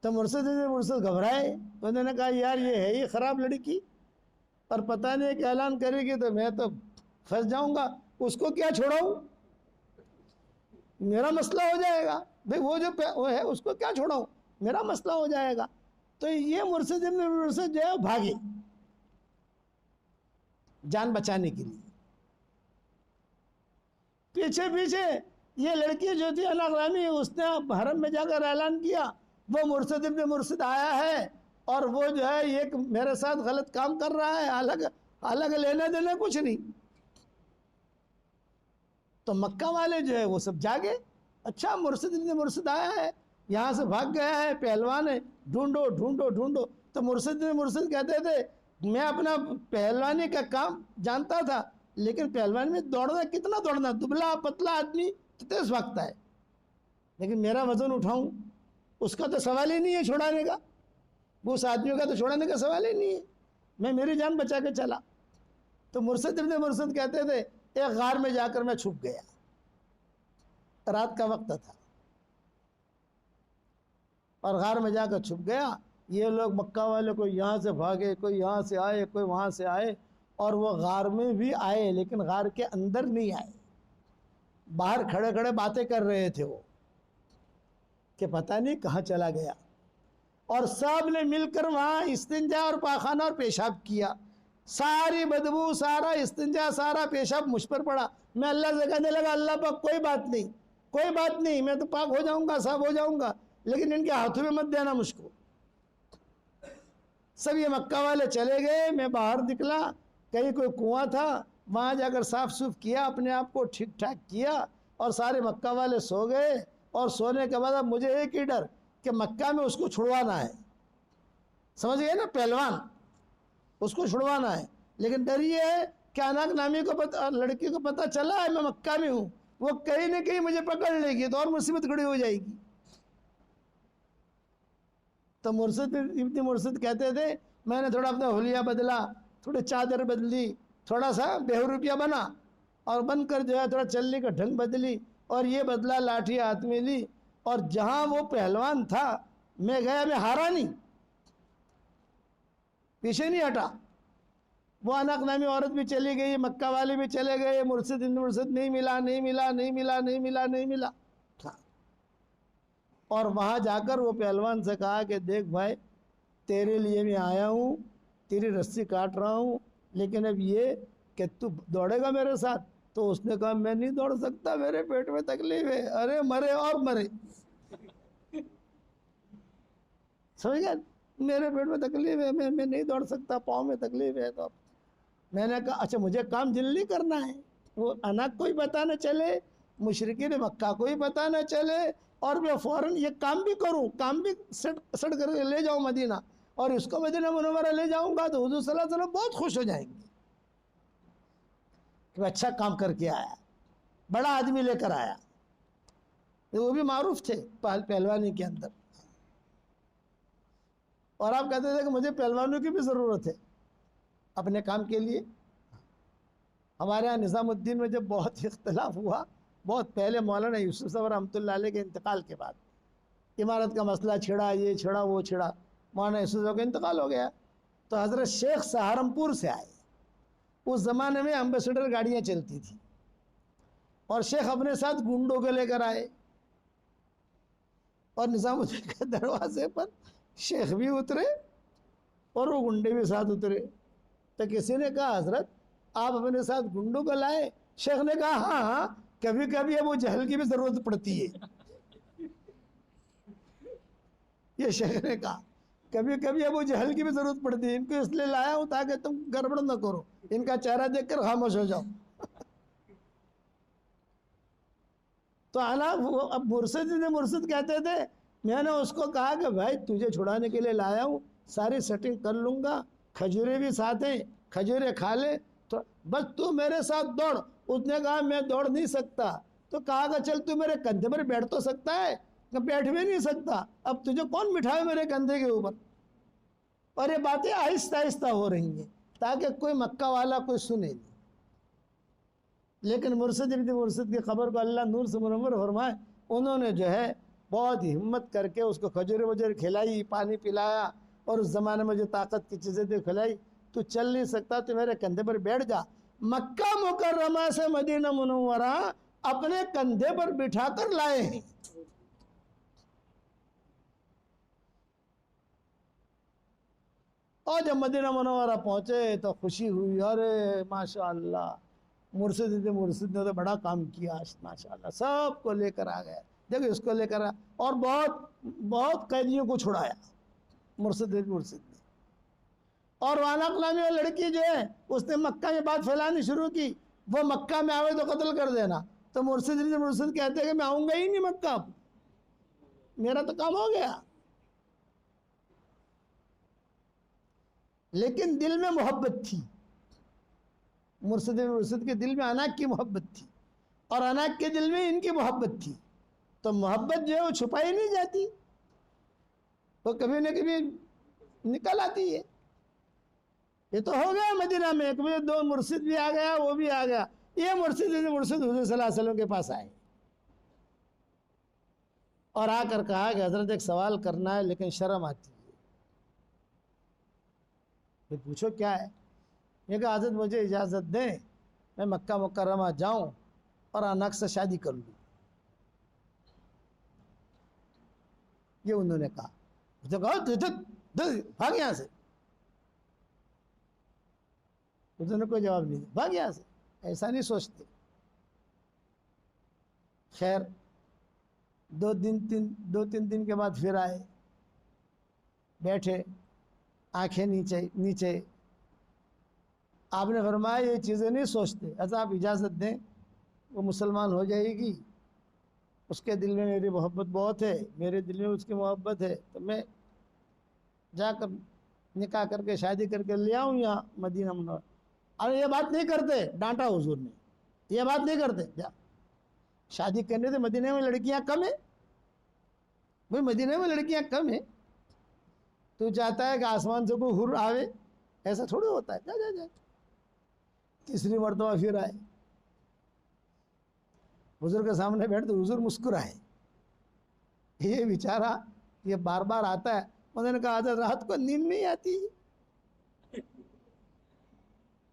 تو مرشد گھبرائے, انہوں نے کہا یار یہ ہے ہی خراب لڑکی, اور پتہ نہیں کہ اعلان کرے گی تو میں تو پھنس جاؤں گا, اس کو کیا چھوڑاؤں, میرا مسئلہ ہو جائے گا. بھئی وہ ہے اس کو کیا چھوڑاؤں, میرا مسئلہ ہو جائے گا. تو یہ مرشد جو ہے بھاگے جان بچانے کے لیے. پیچھے یہ لڑکی جو تھی اناق نامی, اس نے حرم میں جا کر اعلان کیا وہ مرشد ابن مرشد آیا ہے, اور وہ جو ہے یہ میرے ساتھ غلط کام کر رہا ہے, الگ لینا دینا کچھ نہیں. تو مکہ والے جو ہے وہ سب جاگے, اچھا مرشد ابن مرشد آیا ہے, یہاں سے بھاگ گیا ہے, پہلوان ہے, ڈھونڈو. تو مرشد ابن مرشد کہتے تھے میں اپنا پہلوانی کا کام جانتا تھا, لیکن پہلوانی میں کتنا دوڑنا, دبلا پتلا آدمی تیز بھاگتا ہے, لیکن میرا وزن اٹھاؤں اس کا تو سوال ہی نہیں ہے چھوڑانے کا, وہ اس آدمیوں کا تو چھوڑانے کا سوال ہی نہیں ہے, میں میری جان بچا کے چلا. تو مرشد ابن مرشد کہتے تھے ایک غار میں جا کر میں چھپ گیا, رات کا وقت تھا, اور غار میں جا کر چھپ گیا. یہ لوگ مکہ والے کوئی یہاں سے بھاگے, کوئی یہاں سے آئے, کوئی وہاں سے آئے, اور وہ غار میں بھی آئے لیکن غار کے اندر نہیں آئے, باہر کھڑے کھڑے باتیں کر رہے تھے وہ کہ پتہ نہیں کہاں چلا گیا. اور سب نے مل کر وہاں استنجا اور پاخانہ اور پیشاب کیا, ساری بدبو, سارا استنجا, سارا پیشاب مجھ پر پڑا. میں اللہ سے کہنے لگا اللہ پاک کوئی بات نہیں, میں تو پاک ہو جاؤں گا, صاف ہو جاؤں گا, لیکن ان کے ہاتھوں میں مت دینا مجھ کو. سب یہ مکہ والے چلے گئے, میں باہر نکلا, کہیں کوئی کنواں تھا, وہاں جا کر صاف سوف کیا, اپنے آپ کو ٹھیک ٹھاک کیا, اور سارے مکہ والے سو گئے. اور سونے کے بعد اب مجھے ایک ہی ڈر کہ مکہ میں اس کو چھڑوانا ہے، سمجھ گئے نا، پہلوان اس کو چھڑوانا ہے، لیکن ڈر یہ ہے کہ اناک نامی کو لڑکی کو پتہ چلا ہے میں مکہ میں ہوں، وہ کہیں نہ کہیں مجھے پکڑ لے گی تو اور مصیبت کھڑی ہو جائے گی۔ تو مرشد ابن مرشد کہتے تھے میں نے تھوڑا اپنا حلیہ بدلا، تھوڑی چادر بدلی، تھوڑا سا بہروپیہ بنا، اور بن کر جو ہے تھوڑا چلنے کا ڈھنگ بدلی، اور یہ بدلا، لاٹھی ہاتھ میں لی، اور جہاں وہ پہلوان تھا میں گیا، میں ہارا نہیں، پیچھے نہیں ہٹا۔ وہ اناک نامی عورت بھی چلی گئی، مکہ والے بھی چلے گئے، مرشد ابن مرشد نہیں ملا، نہیں ملا، نہیں ملا، نہیں ملا، نہیں ملا۔ اور وہاں جا کر وہ پہلوان سے کہا کہ دیکھ بھائی تیرے لیے میں آیا ہوں، تیری رسی کاٹ رہا ہوں، لیکن اب یہ کہ تو دوڑے گا میرے ساتھ؟ تو اس نے کہا میں نہیں دوڑ سکتا، میرے پیٹ میں تکلیف ہے، ارے مرے اور مرے، سمجھ گیا، میرے پیٹ میں تکلیف ہے، میں نہیں دوڑ سکتا، پاؤں میں تکلیف ہے۔ تو میں نے کہا اچھا مجھے کام جلدی کرنا ہے، وہ اناک کوئی پتہ نہ چلے، مشرکین مکہ کوئی پتہ نہ چلے، اور میں فوراً یہ کام بھی کروں، کام بھی سٹ کر کے لے جاؤں مدینہ، اور اس کو مدینہ منورہ لے جاؤں گا تو حضور صلی اللہ علیہ وسلم بہت خوش ہو جائیں گے کہ اچھا کام کر کے آیا، بڑا آدمی لے کر آیا۔ وہ بھی معروف تھے پہلوانی کے اندر، اور آپ کہتے تھے کہ مجھے پہلوانوں کی بھی ضرورت ہے اپنے کام کے لیے۔ ہمارے ہاں نظام الدین میں جب بہت اختلاف ہوا، بہت پہلے مولانا یوسف صاحب رحمۃ اللہ علیہ کے انتقال کے بعد، عمارت کا مسئلہ چھڑا، یہ چھڑا وہ چھڑا، مولانا یوسف صاحب کا انتقال ہو گیا، تو حضرت شیخ سہارنپور سے آئے۔ اس زمانے میں امبیسڈر گاڑیاں چلتی تھی، اور شیخ اپنے ساتھ گنڈوں کو لے کر آئے، اور نظام الدین کے دروازے پر شیخ بھی اترے اور وہ گنڈے بھی ساتھ اترے۔ تو کسی نے کہا حضرت آپ اپنے ساتھ گنڈوں کو لائے؟ شیخ نے کہا ہاں ہاں کبھی کبھی ابو جہل کی بھی ضرورت پڑتی ہے۔ یہ شیخ نے کہا کبھی کبھی ابو جہل کی بھی ضرورت پڑتی ہے، ان کو اس لیے لایا ہوں تاکہ تم گڑبڑ نہ کرو، ان کا چہرہ دیکھ کر خاموش ہو جاؤ۔ تو اب مرشد کہتے تھے میں نے اس کو کہا کہ بھائی تجھے چھڑانے کے لیے لایا ہوں، ساری سیٹنگ کر لوں گا، کھجورے بھی ساتھ ہیں، کھجورے کھا لے، تو بس تو میرے ساتھ دوڑ۔ اس نے کہا میں دوڑ نہیں سکتا، تو کہا کہ چل تو میرے کندھے پر بیٹھ تو سکتا ہے؟ کہ بیٹھ بھی نہیں سکتا، اب تجھے کون بٹھائے میرے کندھے کے اوپر؟ اور یہ باتیں آہستہ آہستہ ہو رہی ہیں تاکہ کوئی مکہ والا کوئی سنے نہیں۔ لیکن مرشد ابن مرشد کی خبر کو اللہ نور سے منور فرمائے، انہوں نے جو ہے بہت ہمت کر کے اس کو کھجورے وجورے کھلائی، پانی پلایا، اور اس زمانے میں جو طاقت کی چیزیں تھی کھلائی۔ تو چل نہیں سکتا تو میرے کندھے پر بیٹھ جا۔ مکہ مکرمہ سے مدینہ منورہ اپنے کندھے پر بٹھا کر لائے ہیں۔ اور جب مدینہ منورہ پہنچے تو خوشی ہوئی، ارے ماشاءاللہ مرشد نے تو بڑا کام کیا، ماشاءاللہ سب کو لے کر آ گیا، دیکھو اس کو لے کر اور بہت قیدیوں کو چھڑایا مرشد نے۔ اور وانق نامی لڑکی جو ہے اس نے مکہ میں بات پھیلانی شروع کی، وہ مکہ میں آوے تو قتل کر دینا۔ تو مرشد کہتے ہیں کہ میں آؤں گا ہی نہیں مکہ، میرا تو کام ہو گیا۔ لیکن دل میں محبت تھی، مرشد کے دل میں اناک کی محبت تھی، اور اناک کے دل میں ان کی محبت تھی، تو محبت جو ہے وہ چھپائی نہیں جاتی، وہ کبھی نہ کبھی نکل آتی ہے۔ یہ تو ہو گیا مدینہ میں، کبھی دو مرشد بھی آ گیا، وہ بھی آ گیا، یہ مرشد حضور صلی اللہ علیہ وسلم کے پاس آئے اور آ کر کہا کہ حضرت ایک سوال کرنا ہے لیکن شرم آتی ہے۔ پھر پوچھو کیا ہے؟ یہ کہ حضرت مجھے اجازت دیں میں مکہ مکرمہ جاؤں اور اناک سے شادی کر لوں۔ یہ انہوں نے کہا، بھاگ یہاں سے۔ انہوں نے کوئی جواب نہیں دیا، بھاگ یہاں سے، ایسا نہیں سوچتے۔ خیر دو تین دن کے بعد پھر آئے، بیٹھے آنکھیں نیچے۔ آپ نے فرمایا یہ چیزیں نہیں سوچتے، ایسا آپ اجازت دیں وہ مسلمان ہو جائے گی، اس کے دل میں میری محبت بہت ہے، میرے دل میں اس کی محبت ہے، تو میں جا کر نکاح کر کے شادی کر کے لے آؤں یہاں مدینہ منورہ۔ اور یہ بات نہیں کرتے، ڈانٹا حضور نے، یہ بات نہیں کرتے، جا شادی کرنے سے مدینہ میں لڑکیاں کم ہیں؟ بھائی مدینہ میں لڑکیاں کم ہیں؟ تو چاہتا ہے کہ آسمان سے کوئی حور آوے؟ ایسا تھوڑی ہوتا ہے، جا جا جا۔ تیسری مرتبہ پھر آئے، حضور کے سامنے بیٹھ تو حضور مسکرائے، یہ بیچارہ یہ بار بار آتا ہے۔ انہوں نے کہا حضرت رات کو نیند نہیں آتی؟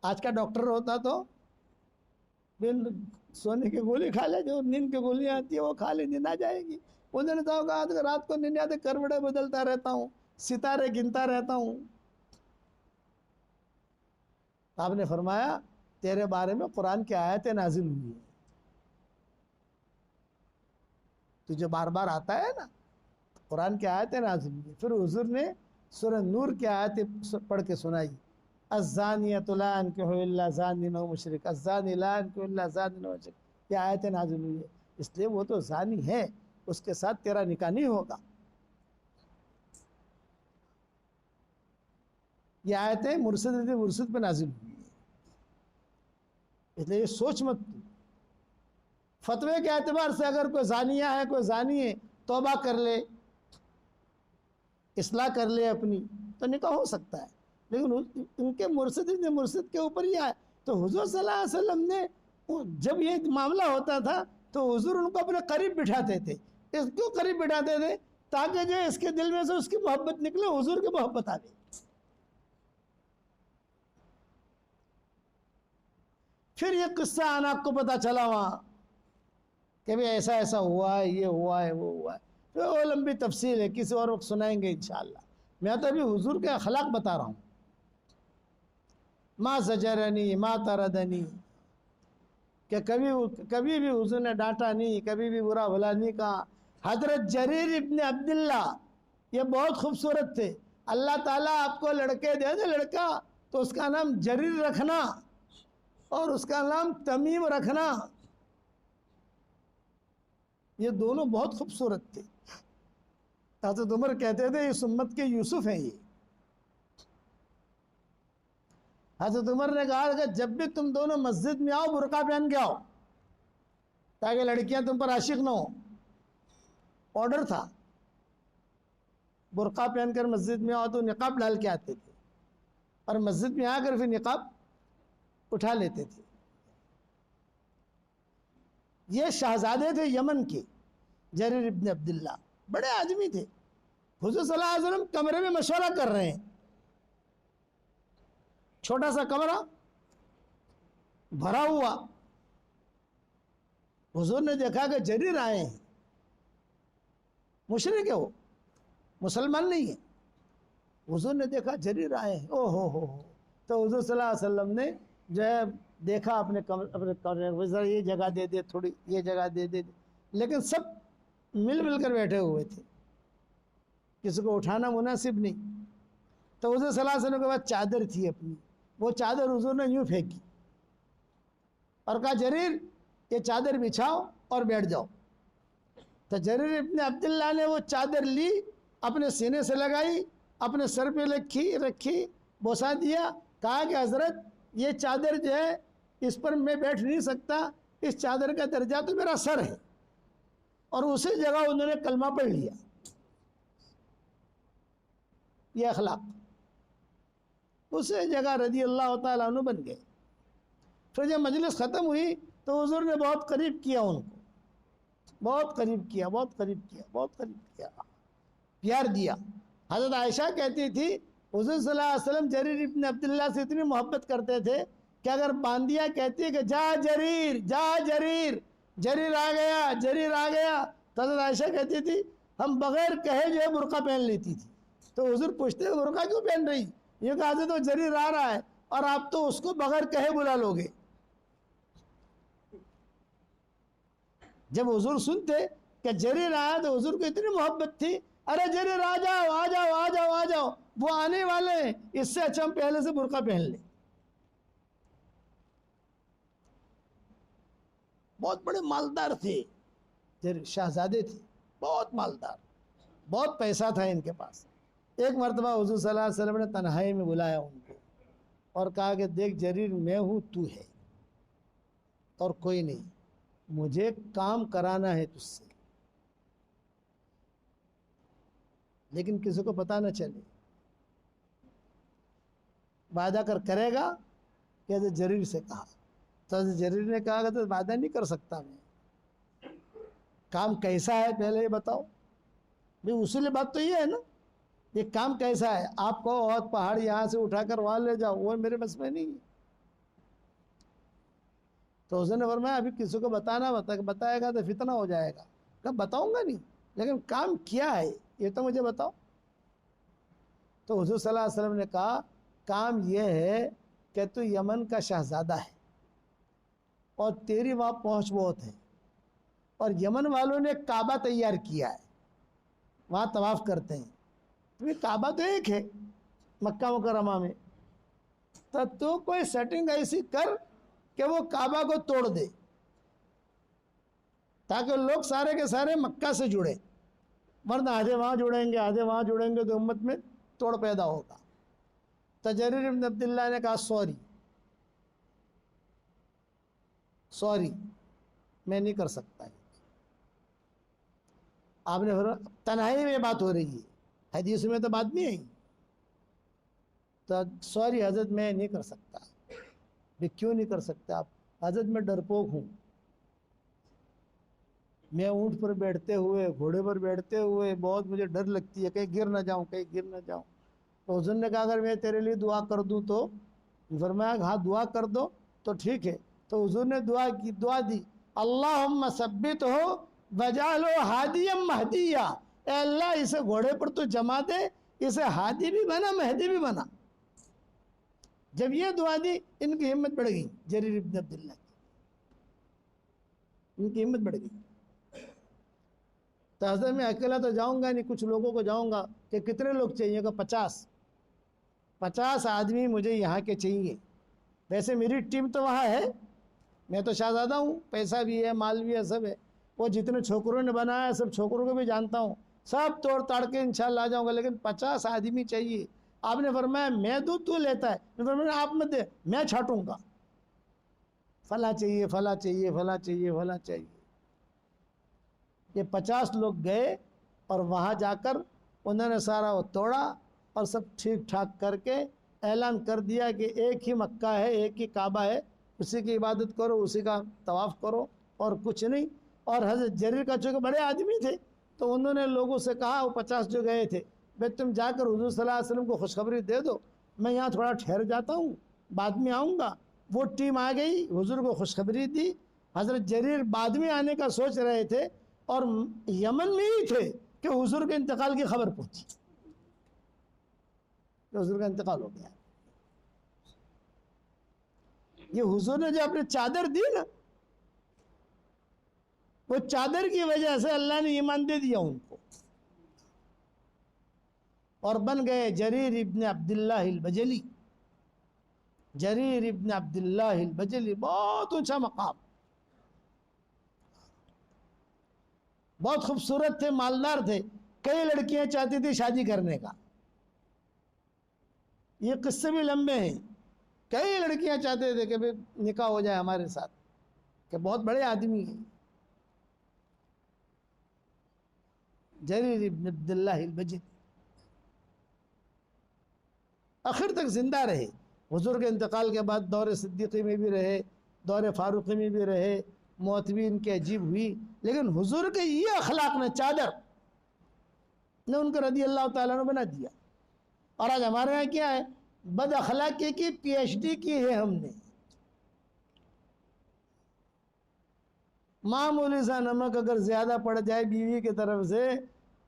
آج کا ڈاکٹر ہوتا تو سونے کی گولی کھا لے، جو نیند کی گولی آتی ہے وہ کھا لے، نیند آ جائے گی۔ انہوں نے کہا کہ رات کو نیند آتی، کروڑے بدلتا رہتا ہوں، ستارے گنتا رہتا ہوں۔ آپ نے فرمایا تیرے بارے میں قرآن کی آیتیں نازل ہوئی ہیں، تجھے بار بار آتا ہے نا، قرآن کی آیتیں نازل ہوئی ہیں۔ پھر حضور نے سورہ نور کی آیتیں پڑھ کے سنائی، الزانیۃ لا ينکح الا زان او مشرک، الزانی لا ينکح الا زان او مشرک، یہ آیتیں نازل ہوئی ہے۔ اس لیے وہ تو زانی ہے، اس کے ساتھ تیرا نکاح نہیں ہوگا۔ یہ آیتیں مرشد پہ نازل ہوئی ہیں، اس لیے یہ سوچ مت۔ فتوے کے اعتبار سے اگر کوئی زانیہ ہے، کوئی زانی ہے، توبہ کر لے، اصلاح کر لے اپنی، تو نکاح ہو سکتا ہے۔ لیکن ان کے مرشد کے اوپر یہ آئے تو حضور صلی اللہ علیہ وسلم نے جب یہ معاملہ ہوتا تھا تو حضور ان کو اپنے قریب بٹھاتے تھے۔ اس کیوں قریب بٹھاتے تھے؟ تاکہ جو اس کے دل میں سے اس کی محبت نکلے، حضور کی محبت آ گئی۔ پھر یہ قصہ آنا آپ کو پتا چلا وہاں کہ بھی ایسا ایسا ہوا ہے، یہ ہوا ہے، وہ ہوا ہے، تو وہ لمبی تفصیل ہے، کسی اور وقت سنائیں گے انشاءاللہ۔ میں تو ابھی حضور کے اخلاق بتا رہا ہوں۔ ما زجرنی ما طردنی، کہ کبھی بھی حضور نے ڈانٹا نہیں، کبھی بھی برا بھلا نہیں کہا۔ حضرت جریر ابن عبداللہ یہ بہت خوبصورت تھے۔ اللہ تعالیٰ آپ کو لڑکے دے دے لڑکا تو اس کا نام جریر رکھنا اور اس کا نام تمیم رکھنا، یہ دونوں بہت خوبصورت تھے۔ حضرت عمر کہتے تھے اس امت کے یوسف ہیں یہ۔ حضرت عمر نے کہا کہ جب بھی تم دونوں مسجد میں آؤ برقع پہن کے آؤ، تاکہ لڑکیاں تم پر عاشق نہ ہو۔ آرڈر تھا، برقع پہن کر مسجد میں آؤ تو نقاب ڈال کے آتے تھے، اور مسجد میں آ کر پھر نقاب اٹھا لیتے تھے۔ یہ شہزادے تھے یمن کے، جریر ابن عبداللہ، بڑے آدمی تھے۔ حضور صلی اللہ علیہ وسلم کمرے میں مشورہ کر رہے ہیں، چھوٹا سا کمرہ بھرا ہوا۔ حضور نے دیکھا کہ جریر آئے ہیں، مشرک ہے وہ، مسلمان نہیں ہے۔ حضور نے دیکھا جریر آئے ہیں، او ہو، تو حضور صلی اللہ علیہ وسلم نے جو ہے دیکھا اپنے کمرے میں، یہ جگہ دے دے، تھوڑی یہ جگہ دے دے، لیکن سب مل کر بیٹھے ہوئے تھے، کسی کو اٹھانا مناسب نہیں۔ تو حضور صلی اللہ علیہ وسلم کے بعد چادر تھی اپنی، وہ چادر حضور نے یوں پھینکی اور کہا جریر یہ چادر بچھاؤ اور بیٹھ جاؤ۔ تو جریر ابن عبداللہ نے وہ چادر لی، اپنے سینے سے لگائی، اپنے سر پہ رکھی، بوسا دیا، کہا کہ حضرت یہ چادر جو ہے اس پر میں بیٹھ نہیں سکتا، اس چادر کا درجہ تو میرا سر ہے، اور اسی جگہ انہوں نے کلمہ پڑھ لیا۔ یہ اخلاق، اسی جگہ رضی اللہ تعالیٰ عنہ بن گئے۔ پھر جب مجلس ختم ہوئی تو حضور نے بہت قریب کیا ان کو، بہت قریب کیا، پیار دیا۔ حضرت عائشہ کہتی تھی حضور صلی اللہ علیہ وسلم جریر ابن عبداللہ سے اتنی محبت کرتے تھے کہ اگر باندیا کہتی ہے کہ جا جریر، جا جریر، جریر آ گیا، تو حضرت عائشہ کہتی تھی ہم بغیر کہے جو ہے برقع پہن لیتی تھی۔ تو حضور پوچھتے ہیں برقع کیوں پہن رہی؟ یہ کہا حضرت تو جریر آ رہا ہے اور آپ تو اس کو بغیر کہے بلا لو گے۔ جب حضور سنتے کہ جریر آیا تو حضور کو اتنی محبت تھی، ارے جریر آ جاؤ، وہ آنے والے ہیں، اس سے اچھا ہم پہلے سے برقع پہن لیں۔ بہت بڑے مالدار تھے، شہزادے تھے، بہت مالدار، بہت پیسہ تھا ان کے پاس۔ ایک مرتبہ حضور صلی اللہ علیہ وسلم نے تنہائی میں بلایا ان کو اور کہا کہ دیکھ جریر، میں ہوں، تو ہے اور کوئی نہیں، مجھے کام کرانا ہے تجھ سے، لیکن کسی کو پتہ نہ چلے، وعدہ کرے گا کہ حضرت جریر سے کہا۔ تو حضرت جریر نے کہا کہ تو وعدہ نہیں کر سکتا میں، کام کیسا ہے پہلے یہ بتاؤ۔ بھئی اصول بات تو یہ ہے نا، یہ کام کیسا ہے، آپ کو اور پہاڑ یہاں سے اٹھا کر وہاں لے جاؤ، وہ میرے بس میں نہیں ہے۔ تو حضور نے فرمایا ابھی کسی کو بتانا، بتائے گا تو فتنہ ہو جائے گا۔ کب بتاؤں گا نہیں، لیکن کام کیا ہے یہ تو مجھے بتاؤ۔ تو حضور صلی اللہ علیہ وسلم نے کہا کام یہ ہے کہ تو یمن کا شہزادہ ہے اور تیری وہاں پہنچ بہت ہے، اور یمن والوں نے کعبہ تیار کیا ہے، وہاں طواف کرتے ہیں، تو کعبہ تو ایک ہے مکہ مکرمہ میں، تو کوئی سیٹنگ ایسی کر کہ وہ کعبہ کو توڑ دے تاکہ لوگ سارے کے سارے مکہ سے جڑے، ورنہ آدھے وہاں جڑیں گے آدھے وہاں جڑیں گے تو امت میں توڑ پیدا ہوگا۔ تو جریر ابن عبداللہ نے کہا سوری میں نہیں کر سکتا۔ آپ نے تنہائی میں بات ہو رہی ہے، حدیث میں تو بات نہیں آئی، تو سوری حضرت میں نہیں کر سکتا۔ کیوں نہیں کر سکتے آپ؟ حضرت میں ڈرپوک ہوں، میں اونٹ پر بیٹھتے ہوئے گھوڑے پر بیٹھتے ہوئے بہت مجھے ڈر لگتی ہے، کہیں گر نہ جاؤں کہیں گر نہ جاؤں۔ تو حضور نے کہا اگر میں تیرے لیے دعا کر دوں تو؟ فرمایا ہاں دعا کر دو تو ٹھیک ہے۔ تو حضور نے دعا دی، اللہم ثبت ہو وجعلہ ہادیا مہدیا، اے اللہ اسے گھوڑے پر تو جما دے، اسے ہادی بھی بنا مہدی بھی بنا۔ جب یہ دعا دی ان کی ہمت بڑھ گئی، جریر ابن عبداللہ کی، ان کی ہمت بڑھ گئی۔ تو حضرت میں اکیلا تو جاؤں گا نہیں، کچھ لوگوں کو جاؤں گا۔ کہ کتنے لوگ چاہیے گا؟ 50 آدمی مجھے یہاں کے چاہیے۔ ویسے میری ٹیم تو وہاں ہے، میں تو شہزادہ ہوں، پیسہ بھی ہے مال بھی ہے سب ہے، وہ جتنے چھوکروں نے بنایا ہے سب چھوکروں کو بھی جانتا ہوں، سب توڑ تاڑ کے انشاءاللہ آ جاؤں گا، لیکن 50 آدمی چاہیے۔ آپ نے فرمایا میں دوں تو لیتا ہے؟ میں فرمایا آپ مت دے، میں چھاٹوں گا، فلاں چاہیے فلاں چاہیے فلاں چاہیے فلاں چاہیے۔ یہ 50 لوگ گئے اور وہاں جا کر انہوں نے سارا وہ توڑا اور سب ٹھیک ٹھاک کر کے اعلان کر دیا کہ ایک ہی مکہ ہے، ایک ہی کعبہ ہے، اسی کی عبادت کرو، اسی کا طواف کرو اور کچھ نہیں۔ اور حضرت جریر کا چونکہ بڑے آدمی تھے تو انہوں نے لوگوں سے کہا، وہ 50 جو گئے تھے، بھئی تم جا کر حضور صلی اللہ علیہ وسلم کو خوشخبری دے دو، میں یہاں تھوڑا ٹھہر جاتا ہوں بعد میں آؤں گا۔ وہ ٹیم آ گئی، حضور کو خوشخبری دی۔ حضرت جریر بعد میں آنے کا سوچ رہے تھے اور یمن میں ہی تھے کہ حضور کے انتقال کی خبر پہنچی کہ حضور کا انتقال ہو گیا۔ یہ حضور نے جو اپنے چادر دی نا، وہ چادر کی وجہ سے اللہ نے ایمان دے دیا ان کو، اور بن گئے جریر ابن عبداللہ البجلی۔ جریر ابن عبداللہ البجلی بہت اونچا مقام، بہت خوبصورت تھے، مالدار تھے، کئی لڑکیاں چاہتی تھی شادی کرنے کا، یہ قصے بھی لمبے ہیں، کئی لڑکیاں چاہتے تھے کہ نکاح ہو جائے ہمارے ساتھ، کہ بہت بڑے آدمی ہیں۔ جریر ابن عبداللہ البجلی آخر تک زندہ رہے، حضور کے انتقال کے بعد دور صدیقی میں بھی رہے، دور فاروقی میں بھی رہے، موت بھی ان کی عجیب ہوئی، لیکن حضور کے یہ اخلاق نے، چادر نے ان کو رضی اللہ تعالیٰ نے بنا دیا۔ اور آج ہمارے یہاں کیا ہے؟ بد اخلاقی کی پی ایچ ڈی کی ہے ہم نے، معمولی سا نمک اگر زیادہ پڑ جائے بیوی کی طرف سے،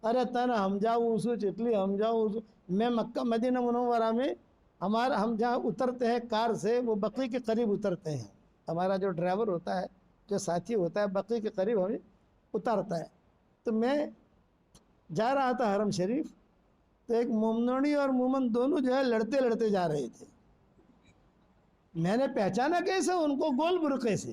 ارے تن ہم جاؤ اسو چٹلی ہم جاؤ اسو۔ میں مکہ مدینہ منورہ میں ہم جہاں اترتے ہیں کار سے، وہ بقیع کے قریب اترتے ہیں، ہمارا جو ڈرائیور ہوتا ہے، جو ساتھی ہوتا ہے، بقیع کے قریب ہمیں اترتا ہے۔ تو میں جا رہا تھا حرم شریف، تو ایک مومنوڑی اور مومن دونوں جو ہے لڑتے لڑتے جا رہے تھے، میں نے پہچانا کیسے ان کو؟ گول برقعے سے،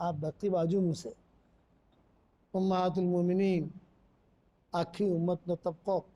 આ બત્તી બાજુ મુસે ઉમ્માતુલ મોમિનીન, આખી ઉમ્મતનો તબકો,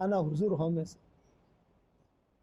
આના હુઝુર હોમે છે।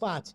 5।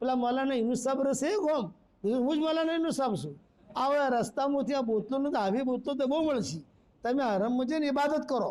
પેલા મૌલાના યુનુસ સાહેબ રસે ગોમ, હું જ મૌલાના યુનુસ સાહેબ છું। આવે રસ્તામાં ત્યાં બોતલો ને તો આવી બોતલો તો બહુ મળશે, તમે હરમ મુજે ઇબાદત કરો,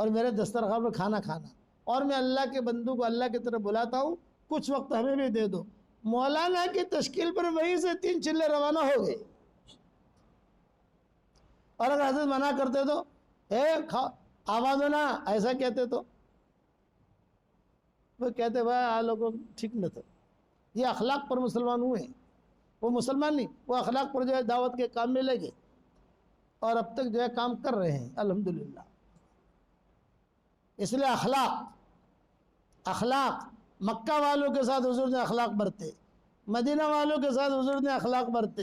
اور میرے دسترخوان پہ کھانا کھانا، اور میں اللہ کے بندوں کو اللہ کی طرف بلاتا ہوں، کچھ وقت ہمیں بھی دے دو۔ مولانا کی تشکیل پر وہیں سے 3 چلے روانہ ہو گئے، اور اگر حضرت منع کرتے تو آواز ہونا ایسا کہتے تو وہ کہتے بھائی آ لوگوں ٹھیک نہ تھا، یہ اخلاق پر مسلمان ہوئے ہیں، وہ مسلمان نہیں، وہ اخلاق پر جو ہے دعوت کے کام میں لگے، اور اب تک جو ہے کام کر رہے ہیں الحمدللہ۔ اس لیے اخلاق مکہ والوں کے ساتھ حضور نے اخلاق برتے، مدینہ والوں کے ساتھ حضور نے اخلاق برتے،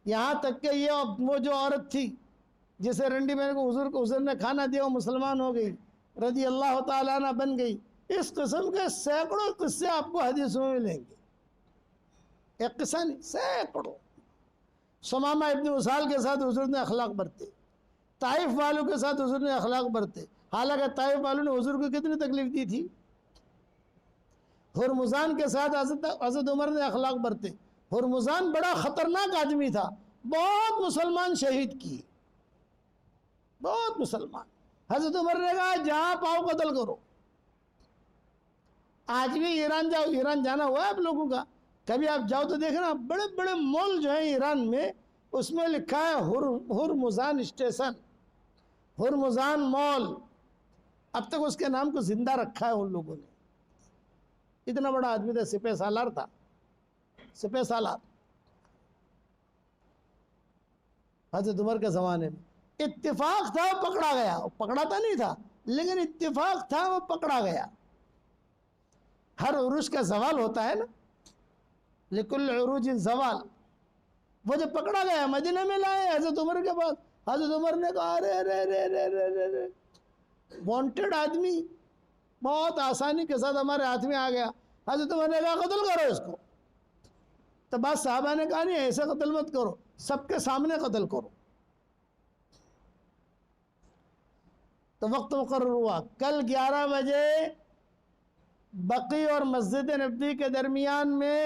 یہاں تک کہ یہ وہ جو عورت تھی جسے رنڈی بہن کو حضور نے کھانا دیا، وہ مسلمان ہو گئی، رضی اللہ تعالیٰ عنہ بن گئی۔ اس قسم کے سینکڑوں قصے آپ کو حدیثوں میں ملیں گے، ایک قصہ نہیں، سینکڑوں۔ ثمامہ ابن اسال کے ساتھ حضور نے اخلاق برتے، طائف والوں کے ساتھ حضور نے اخلاق برتے، حالانکہ طائف والوں نے حضور کو کتنی تکلیف دی تھی۔ ہرمزان کے ساتھ حضرت عمر نے اخلاق برتے۔ ہرمزان بڑا خطرناک آدمی تھا، بہت مسلمان شہید کیے، بہت مسلمان۔ حضرت عمر نے کہا جہاں پاؤ قتل کرو۔ آج بھی ایران جاؤ، ایران جانا ہوا ہے آپ لوگوں کا، کبھی آپ جاؤ تو دیکھنا بڑے بڑے مال جو ہیں ایران میں، اس میں لکھا ہے ہرمزان اسٹیشن، ہرمزان مال، اب تک اس کے نام کو زندہ رکھا ہے ان لوگوں نے۔ اتنا بڑا آدمی تھا، سپہ سالار تھا، سپہ سالار حضرت عمر کے زمانے میں۔ اتفاق تھا وہ پکڑا گیا، وہ پکڑاتا نہیں تھا لیکن اتفاق تھا وہ پکڑا گیا۔ ہر عروج کا زوال ہوتا ہے نا، لکل عروج زوال، وہ جب پکڑا گیا مدینہ میں لائے حضرت عمر کے پاس، حضرت عمر نے کہا ارے ارے ارے ارے ارے ارے، وانٹڈ آدمی بہت آسانی کے ساتھ ہمارے ہاتھ میں آ گیا۔ حضرت عمر نے کہا قتل کرو اس کو۔ تو بعض صحابہ نے کہا نہیں ایسے قتل مت کرو، سب کے سامنے قتل کرو۔ تو وقت مقرر ہوا، کل 11 بجے بقی اور مسجد نبوی کے درمیان میں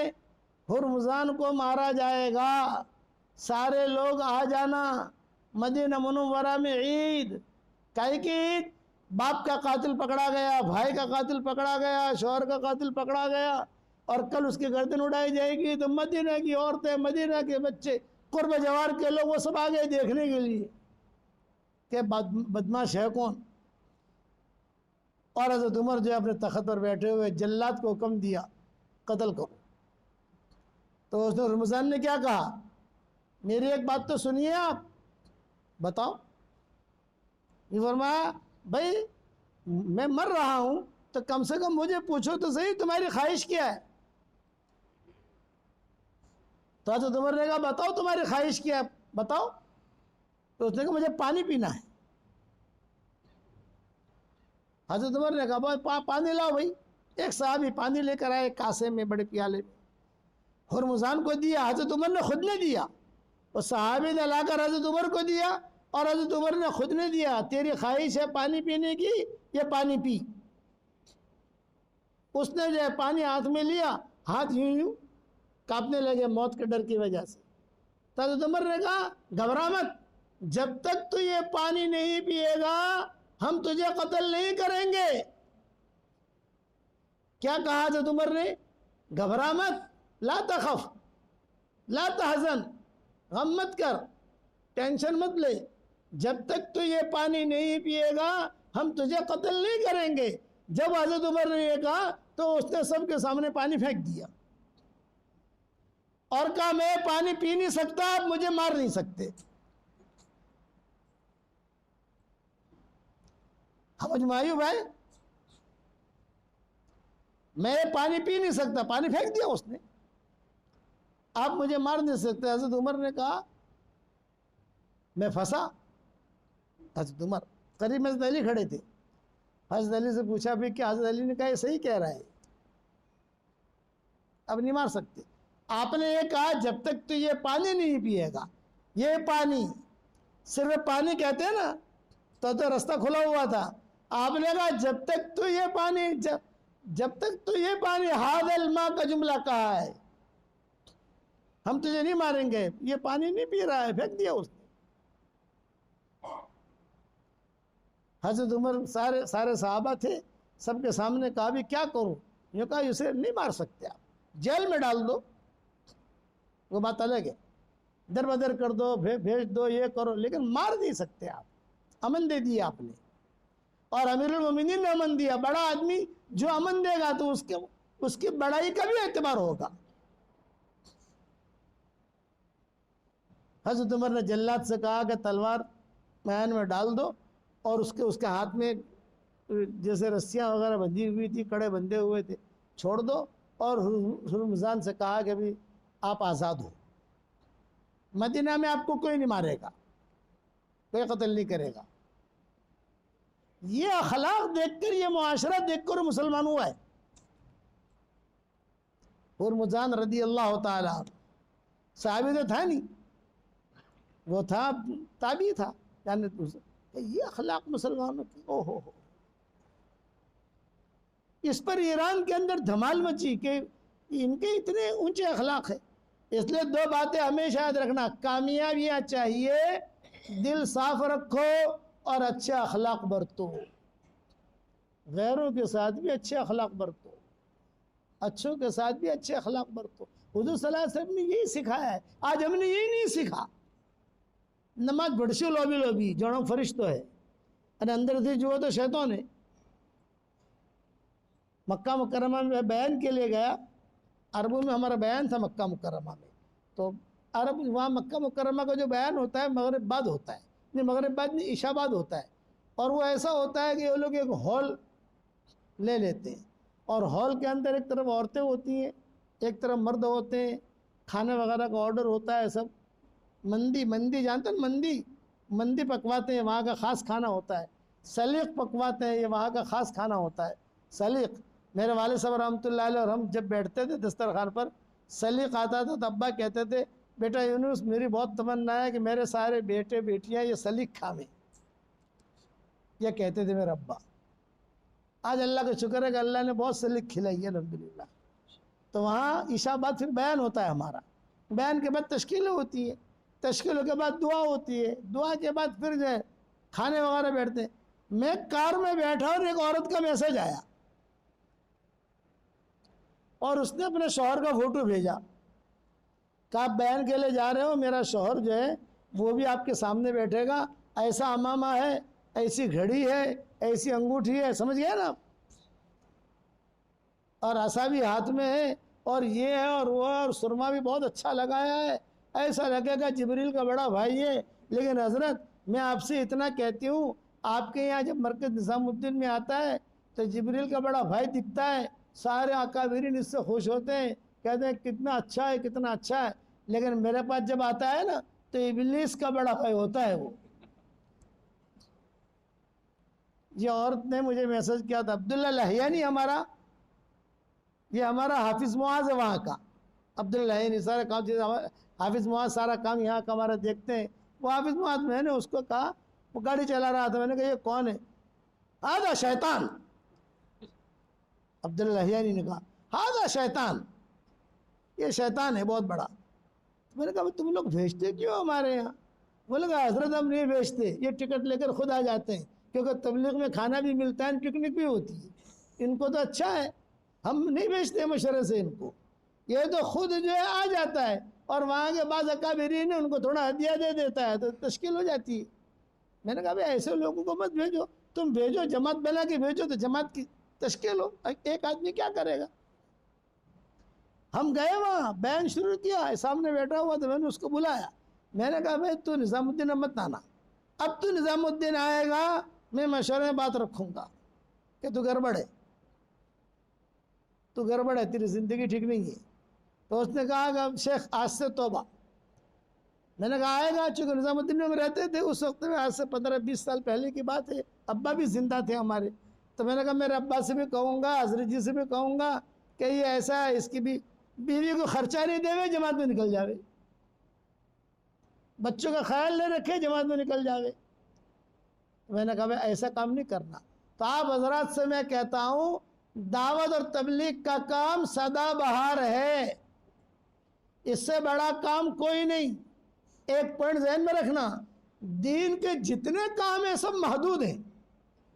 ہرمزان کو مارا جائے گا، سارے لوگ آ جانا۔ مدینہ منورہ میں عید، کائی کی عید؟ باپ کا قاتل پکڑا گیا، بھائی کا قاتل پکڑا گیا، شوہر کا قاتل پکڑا گیا، اور کل اس کی گردن اڑائی جائے گی۔ تو مدینہ کی عورتیں، مدینہ کے بچے، قرب جوار کے لوگ وہ سب آ گئے دیکھنے کے لیے کہ بدماش ہے کون۔ اور حضرت عمر جو اپنے تخت پر بیٹھے ہوئے جلاد کو حکم دیا قتل کرو۔ تو اس نے ہرمزان نے کیا کہا، میری ایک بات تو سنیے آپ، بتاؤ۔ یہ فرمایا بھائی میں مر رہا ہوں تو کم سے کم مجھے پوچھو تو صحیح تمہاری خواہش کیا ہے۔ تو حضرت عمر نے کہا بتاؤ تمہاری خواہش کیا ہے، بتاؤ۔ تو اس نے کہا مجھے پانی پینا ہے۔ حضرت عمر نے کہا پانی لاؤ بھائی۔ ایک صحابی پانی لے کر آئے کاسے میں، بڑے پیالے میں، ہرمزان کو دیا، حضرت عمر نے خود نے دیا، اور صحابی نے لا کر حضرت عمر کو دیا، اور حضرت عمر نے خود نے دیا، تیری خواہش ہے پانی پینے کی، یہ پانی پی۔ اس نے جو ہے پانی ہاتھ میں لیا، ہاتھ یوں یوں کانپنے لگے موت کے ڈر کی وجہ سے۔ تو حضرت عمر نے کہا گھبرا مت، جب تک تو یہ پانی نہیں پیے گا ہم تجھے قتل نہیں کریں گے۔ کیا کہا حضرت عمر نے؟ گھبرا مت، لا تخف لا تحزن، غم مت کر، ٹینشن مت لے، جب تک تو یہ پانی نہیں پیے گا ہم تجھے قتل نہیں کریں گے۔ جب حضرت عمر نے یہ کہا تو اس نے سب کے سامنے پانی پھینک دیا اور کہا میں پانی پی نہیں سکتا، آپ مجھے مار نہیں سکتے۔ سمجھ میں آئی بھائی؟ میں پانی پی نہیں سکتا، پانی پھینک دیا اس نے، آپ مجھے مار نہیں سکتے۔ حضرت عمر نے کہا میں پھنسا۔ حضرت عمر قریب میں حضرت علی کھڑے تھے، حضرت علی سے پوچھا بھی کہ حضرت علی نے کہا یہ صحیح کہہ رہا ہے، اب نہیں مار سکتے۔ آپ نے یہ کہا جب تک تو یہ پانی نہیں پیے گا، یہ پانی صرف پانی کہتے ہیں نا، تو رستہ کھلا ہوا تھا۔ آپ نے کہا جب تک تو یہ پانی، جب تک تو یہ پانی ھذا الماء کا جملہ کہا ہے، ہم تجھے نہیں ماریں گے، یہ پانی نہیں پی رہا ہے، پھینک دیا اس نے۔ حضرت عمر سارے صحابہ تھے، سب کے سامنے کہا بھی کیا کروں؟ یہ کہا اسے نہیں مار سکتے آپ، جیل میں ڈال دو، وہ بات الگ ہے، در بدر کر دو، بھیج دو، یہ کرو، لیکن مار نہیں سکتے آپ۔ امن دے دیا آپ نے، اور امیر المومنین نے امن دیا۔ بڑا آدمی جو امن دے گا تو اس کی بڑائی کا بھی اعتبار ہوگا۔ حضرت عمر نے جلاد سے کہا کہ تلوار میدان میں ڈال دو، اور اس کے ہاتھ میں جیسے رسیاں وغیرہ بندھی ہوئی تھی، کڑے بندھے ہوئے تھے، چھوڑ دو، اور ہرمزان سے کہا کہ بھی آپ آزاد ہو، مدینہ میں آپ کو کوئی نہیں مارے گا، کوئی قتل نہیں کرے گا۔ یہ اخلاق دیکھ کر، یہ معاشرہ دیکھ کر مسلمان ہوا ہے۔ ہرمزان رضی اللہ تعالیٰ صحابی تو تھا نہیں، وہ تھا تابعی تھا، یعنی یہ اخلاق مسلمانوں کی، او ہو، اس پر ایران کے اندر دھمال مچی کہ ان کے اتنے اونچے اخلاق ہیں۔ اس لیے دو باتیں ہمیشہ یاد رکھنا، کامیابیاں چاہیے، دل صاف رکھو اور اچھے اخلاق برتو، غیروں کے ساتھ بھی اچھے اخلاق برتو، اچھوں کے ساتھ بھی اچھے اخلاق برتو۔ حضور صلی اللہ علیہ وسلم نے یہی سکھایا ہے، آج ہم نے یہی نہیں سیکھا۔ نماز بڑھشو لوبی جوڑوں فرشتو ہے، اور اندر سے جو تو شیطان ہے۔ مکہ مکرمہ میں بیان کے لیے گیا، عربوں میں ہمارا بیان تھا مکہ مکرمہ میں، تو عرب وہاں مکہ مکرمہ کا جو بیان ہوتا ہے مغرب بعد ہوتا ہے، نہیں مغرب بعد نہیں، عشاء بعد ہوتا ہے، اور وہ ایسا ہوتا ہے کہ وہ لوگ ایک ہال لے لیتے ہیں، اور ہال کے اندر ایک طرف عورتیں ہوتی ہیں، ایک طرف مرد ہوتے ہیں، کھانے وغیرہ کا آرڈر ہوتا ہے، سب مندی جانتے ہیں، مندی پکواتے ہیں، وہاں کا خاص کھانا ہوتا ہے۔ سلیق پکواتے ہیں، یہ وہاں کا خاص کھانا ہوتا ہے، سلیق۔ میرے والد صاحب رحمۃ اللہ علیہ اور ہم جب بیٹھتے تھے دسترخوان پر، سلیق آتا تھا تو ابا کہتے تھے بیٹا یونس میری بہت تمنا ہے کہ میرے سارے بیٹے بیٹیاں یہ سلیق کھاویں، یہ کہتے تھے میرے ابا۔ آج اللہ کا شکر ہے کہ اللہ نے بہت سلیق کھلائی ہے الحمدللہ۔ تو وہاں عشاء بعد پھر بیان ہوتا ہے ہمارا، بیان کے بعد تشکیلیں ہوتی ہے، تشکیلوں کے بعد دعا ہوتی ہے، دعا کے بعد پھر جو ہے کھانے وغیرہ بیٹھتے ہیں۔ میں کار میں بیٹھا اور ایک عورت کا میسج آیا، اور اس نے اپنے شوہر کا فوٹو بھیجا کہ آپ بیان کے لیے جا رہے ہو، میرا شوہر جو ہے وہ بھی آپ کے سامنے بیٹھے گا، ایسا امامہ ہے، ایسی گھڑی ہے، ایسی انگوٹھی ہے، سمجھ گیا نا، اور عصا بھی ہاتھ میں ہے، اور یہ ہے اور وہ ہے، اور سرما بھی بہت اچھا لگایا ہے، ایسا لگے گا جبریل کا بڑا بھائی ہے۔ لیکن حضرت میں آپ سے اتنا کہتی ہوں، آپ کے یہاں جب مرکز نظام الدین میں آتا ہے تو جبریل کا بڑا بھائی دکھتا ہے، سارے اکابرین اس سے خوش ہوتے ہیں، کہتے ہیں کتنا اچھا ہے، کتنا اچھا ہے، لیکن میرے پاس جب آتا ہے نا تو ابلیس کا بڑا بھائی ہوتا ہے وہ۔ یہ عورت نے مجھے میسج کیا تھا، عبداللہ لہیانی یہ ہمارا حافظ معاذ ہے وہاں کا، عبداللہ لہیانی سارا کام، حافظ معاذ سارا کام یہاں کا ہمارا دیکھتے ہیں، وہ حافظ معاذ، میں نے اس کو کہا، وہ گاڑی چلا رہا تھا، میں نے کہا یہ کون ہے؟ ہذا شیطان، عبداللہ لہیانی نے کہا ہذا شیطان، یہ شیطان ہے بہت بڑا۔ میں نے کہا تم لوگ بھیجتے کیوں ہمارے یہاں؟ بولے کہ حضرت ہم نہیں بھیجتے، یہ ٹکٹ لے کر خود آ جاتے ہیں، کیونکہ تبلیغ میں کھانا بھی ملتا ہے، پکنک بھی ہوتی ہے، ان کو تو اچھا ہے، ہم نہیں بھیجتے مشورے سے ان کو، یہ تو خود جو ہے آ جاتا ہے، اور وہاں کے بعض اکابرین ان کو تھوڑا ہدیہ دے دیتا ہے تو تشکیل ہو جاتی ہے۔ میں نے کہا بھائی ایسے لوگوں کو مت بھیجو، تم بھیجو جماعت بنا کے بھیجو تو جماعت کی تشکیل ہو، ایک آدمی کیا کرے گا؟ ہم گئے وہاں، بیان شروع کیا، سامنے بیٹھا ہوا تو میں نے اس کو بلایا، میں نے کہا بھائی تو نظام الدین مت آنا، اب تو نظام الدین آئے گا میں مشورے میں بات رکھوں گا کہ تو گڑبڑ ہے، تیری زندگی ٹھیک نہیں ہے۔ تو اس نے کہا کہ شیخ آج سے توبہ۔ میں نے کہا آئے گا، چونکہ نظام الدین میں رہتے تھے اس وقت میں، آج سے 15-20 سال پہلے کی بات ہے، ابا بھی زندہ تھے ہمارے، تو میں نے کہا میرے ابا سے بھی کہوں گا، حضرت جی سے بھی کہوں گا کہ یہ ایسا ہے، اس کی بھی بیوی کو خرچہ نہیں دے ہوئے جماعت میں نکل جاوے، بچوں کا خیال نہیں رکھے جماعت میں نکل جاوے۔ میں نے کہا بھائی ایسا کام نہیں کرنا۔ تو آپ حضرات سے میں کہتا ہوں دعوت اور تبلیغ کا کام سدا بہار ہے، اس سے بڑا کام کوئی نہیں۔ ایک پوائنٹ ذہن میں رکھنا، دین کے جتنے کام ہیں سب محدود ہیں،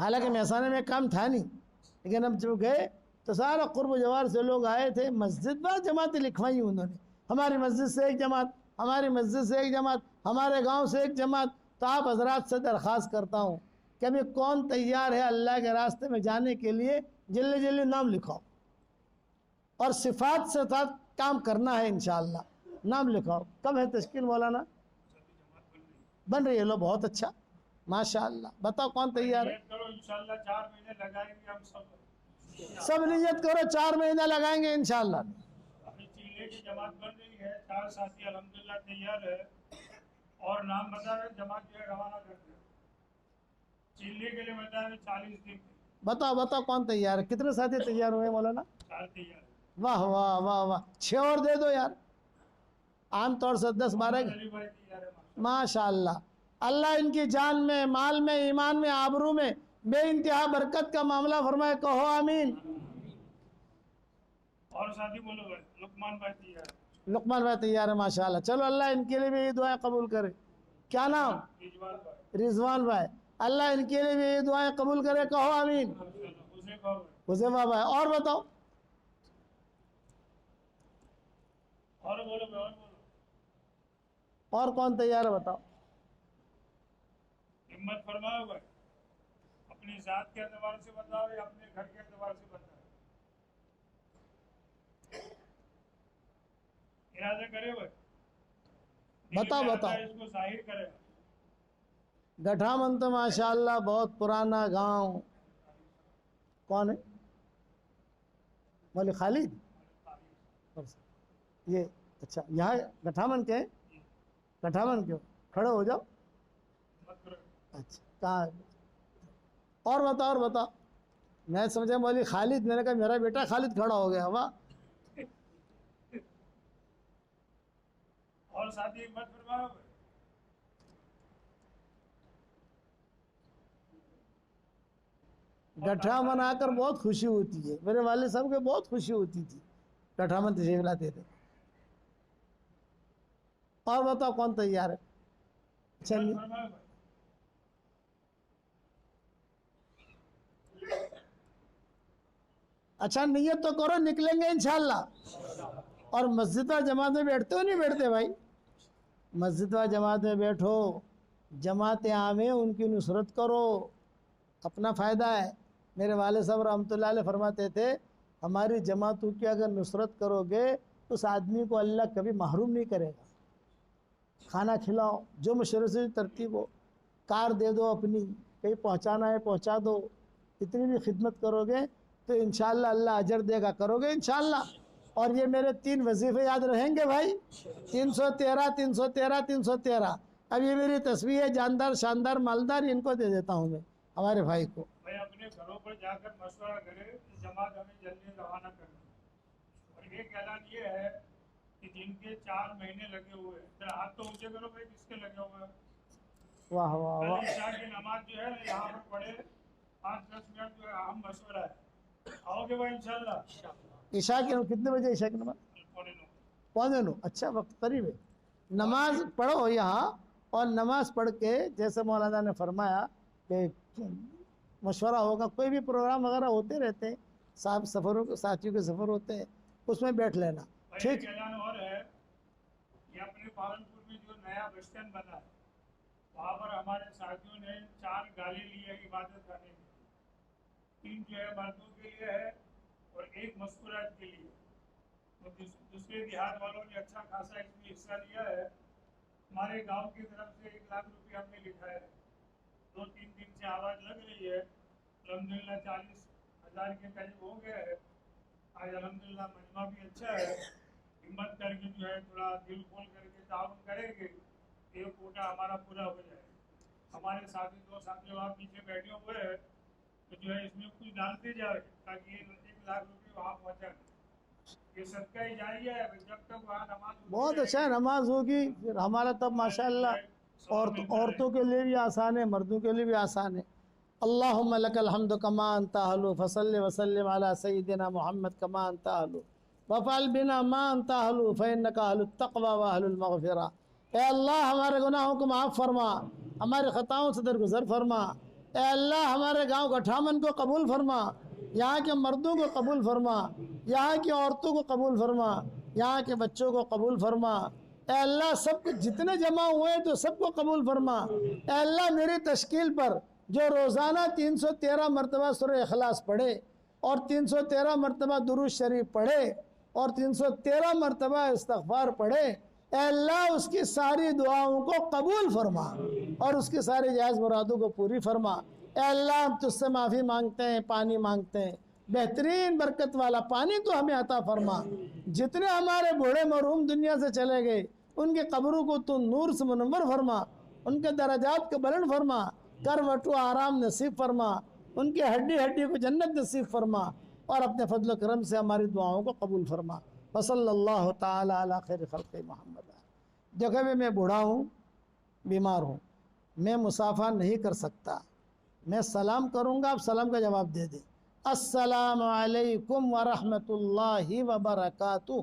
حالانکہ محسانہ میں کام تھا نہیں، لیکن ہم جب گئے تو سارا قرب و جوار سے لوگ آئے تھے، مسجد پر جماعتیں لکھوائی انہوں نے، ہماری مسجد سے ایک جماعت، ہماری مسجد سے ایک جماعت، ہمارے گاؤں سے ایک جماعت۔ تو آپ حضرات سے درخواست کرتا ہوں کہ ابھی کون تیار ہے اللہ کے راستے میں جانے کے لیے؟ جلدی جلدی نام لکھاؤ، اور صفات سے ساتھ کام کرنا ہے انشاءاللہ۔ نام لکھاؤ۔ کب ہے تشکیل مولانا؟ بن رہی ہے، لو بہت اچھا، ماشاءاللہ۔ بتاؤ کون تیار ہے؟ انشاءاللہ 4 مہینے لگائیں گے ہم سب۔ سب نیت کرو، 4 مہینہ لگائیں گے انشاءاللہ۔ ابھی چیلے کی جماعت بن رہی ہے، 4 ساتھی الحمدللہ تیار ہے، اور نام بتا رہے جماعت جو ہے روانہ کرتے ہیں۔ چیلے کے لیے بتا رہے 40 دن۔ بتاؤ کون تیار ہے؟ کتنے ساتھی تیار ہوئے مولانا؟ 4 تیار ہے۔ واہ واہ واہ واہ، 6 اور دے دو یار، عام طور سے 10-12۔ علی بھائی تیار ہے۔ ماشاءاللہ، اللہ ان کی جان میں، مال میں، ایمان میں، آبرو میں بے انتہا برکت کا معاملہ فرمائے، کہو آمین۔ اور ساتھی بولو بھائی، لقمان بھائی تیار ہے۔ لقمان بھائی تیار ہے، ماشاءاللہ۔ چلو اللہ ان کے لیے بھی یہ دعائیں قبول کرے۔ کیا نام؟ رضوان بھائی۔ رضوان بھائی، اللہ ان کے لیے بھی یہ دعائیں قبول کرے، کہو آمین۔ حذیفہ بھائی۔ حذیفہ بھائی، اور بتاؤ اور بولو بھائی، اور بولو۔ اور کون تیار ہے؟ بتاؤ۔ ہمت فرماؤ بھائی، اپنی ذات کے اعتبار سے بتاؤ یا اپنے گھر کے اعتبار سے بتاؤ؟ ارادہ کرے بھائی، بتاؤ۔ اس کو ظاہر کرے۔ گٹھا من تو ماشاءاللہ بہت پرانا گاؤں۔ کون ہے؟ مولوی خالد؟ یہ اچھا، یہاں گٹھا من کے؟ گٹھا من کے کھڑے ہو جاؤ۔ اچھا، کہاں؟ اور بتاؤ۔ میں سمجھا مولوی خالد، میں نے کہا میرا بیٹا خالد کھڑا ہو گیا۔ واہ، اور ساتھی ہمت فرماؤ بھائی۔ گٹھا من آ کر بہت خوشی ہوتی ہے، میرے والد صاحب کے بہت خوشی ہوتی تھی گٹھا من تشریف لاتے تھے۔ اور بتاؤ کون تیار ہے؟ چلیے، اچھا نیت تو کرو، نکلیں گے انشاءاللہ۔ اور مسجد و جماعت میں بیٹھتے ہو نہیں بیٹھتے بھائی؟ مسجد و جماعت میں بیٹھو، جماعت عام ہے ان کی نصرت کرو، اپنا فائدہ ہے۔ میرے والد صاحب رحمۃ اللہ علیہ فرماتے تھے ہماری جماعتوں کی اگر نصرت کرو گے تو اس آدمی کو اللہ کبھی محروم نہیں کرے گا۔ کھانا کھلاؤ، جو مشورے سے ترتیب ہو، کار دے دو اپنی، کہیں پہنچانا ہے پہنچا دو، اتنی بھی خدمت کرو گے تو انشاءاللہ اللہ اجر دے گا، کرو گے انشاءاللہ۔ اور یہ میرے 3 وظیفے یاد رہیں گے بھائی، 313 313 313۔ اب یہ میری تصویر ہے، جاندار شاندار مالدار، ان کو دے دیتا ہوں میں ہمارے بھائی کو۔ بھائی اپنے گھروں پر جا کر مشورہ کرے کہ جماعت ہمیں جلدی روانہ کرنا۔ اور ایک اعلان یہ ہے کہ جن کے 4 مہینے لگے ہوئے ہیں، ذرا ہاتھ تو اونچے کرو بھائی، کس کے لگے ہوئے ہیں؟ واہ واہ کل واہ، عشاء کی نماز جو ہے یہاں پر پڑھے، 5-10 منٹ جو ہے اہم مشورہ ہے۔ آؤ گے بھائی انشاءاللہ؟ عشاء کے کتنے بجے عشاء کی نماز؟ 9:45۔ 9:45، اچھا وقت قریب ہے۔ نماز پڑھو یہاں، اور نماز پڑھ کے جیسے مولانا نے فرمایا کہ مشورہ ہوگا، کوئی بھی پروگرام وغیرہ ہوتے رہتے ہیں، ساتھیوں کے سفر ہوتے ہیں، اس میں بیٹھ لینا، ٹھیک؟ ایک اعلان اور ہے کہ اپنے پالنپور میں جو نیا بس اسٹینڈ بنا ہے وہاں پر ہمارے ساتھیوں نے 4 گاڑی لی ہے عبادت کرنے کی، 3 جو ہے مردوں کے لیے ہے اور 1 مسکورات کے لیے۔ اور دوسرے دیہات والوں نے اچھا خاصا اس میں حصہ لیا ہے۔ ہمارے گاؤں کی طرف سے 1 لاکھ روپے ہم نے لکھا ہے، 2-3 دن سے آواز لگ رہی ہے، الحمدللہ 40,000 کے قریب ہو گیا ہے۔ آج الحمدللہ مجمع بھی اچھا ہے، ہمت کر کے جو ہے تھوڑا دل کھول کر کے تعاون کریں گے، یہ کوٹا ہمارا پورا ہو جائے۔ ہمارے ساتھی 2 ساتھی وہاں پیچھے بیٹھے ہوئے ہیں، تو جو ہے اس میں کچھ ڈالتے جائے تاکہ یہ 1 لاکھ روپے وہاں پہنچا۔ یہ صدقہ ہی جاریہ ہے، جب تک وہاں نماز بہت اچھا ہے، نماز ہوگی پھر ہمارا تب ماشاءاللہ عورتوں کے لیے بھی آسان ہے، مردوں کے لیے بھی آسان ہے۔ اللہم لک الحمد کما انت اہل، فصل وسلم علی سیدنا محمد کما انت اہل، وفعل بنا ما انت اہل فانک اہل التقوی واہل المغفرہ۔ اے اللہ ہمارے گناہوں کو معاف فرما، ہمارے خطاؤں سے درگزر فرما، اے اللہ ہمارے گاؤں گٹھامن کو قبول فرما، یہاں کے مردوں کو قبول فرما، یہاں کی عورتوں کو قبول فرما، یہاں کے بچوں کو قبول فرما۔ اے اللہ سب کو جتنے جمع ہوئے تو سب کو قبول فرما۔ اے اللہ میری تشکیل پر جو روزانہ 313 مرتبہ سورہ اخلاص پڑھے اور 313 مرتبہ درود شریف پڑھے اور 313 مرتبہ استغفار پڑھے، اے اللہ اس کی ساری دعاؤں کو قبول فرما اور اس کی ساری جائز مرادوں کو پوری فرما۔ اے اللہ ہم تجھ سے معافی مانگتے ہیں، پانی مانگتے ہیں، بہترین برکت والا پانی تو ہمیں عطا فرما۔ جتنے ہمارے بوڑھے مرحوم دنیا سے چلے گئے ان کے قبروں کو تو نور سے منور فرما، ان کے درجات کو بلند فرما، کروٹو آرام نصیب فرما، ان کی ہڈی ہڈی کو جنت نصیب فرما اور اپنے فضل و کرم سے ہماری دعاؤں کو قبول فرما۔ وصلی اللہ تعالی علی خیر خلق محمد۔ دیکھو میں بوڑھا ہوں، بیمار ہوں، میں مصافحہ نہیں کر سکتا، میں سلام کروں گا، آپ سلام کا جواب دے دیں۔ السلام علیکم ورحمۃ اللہ وبرکاتہ۔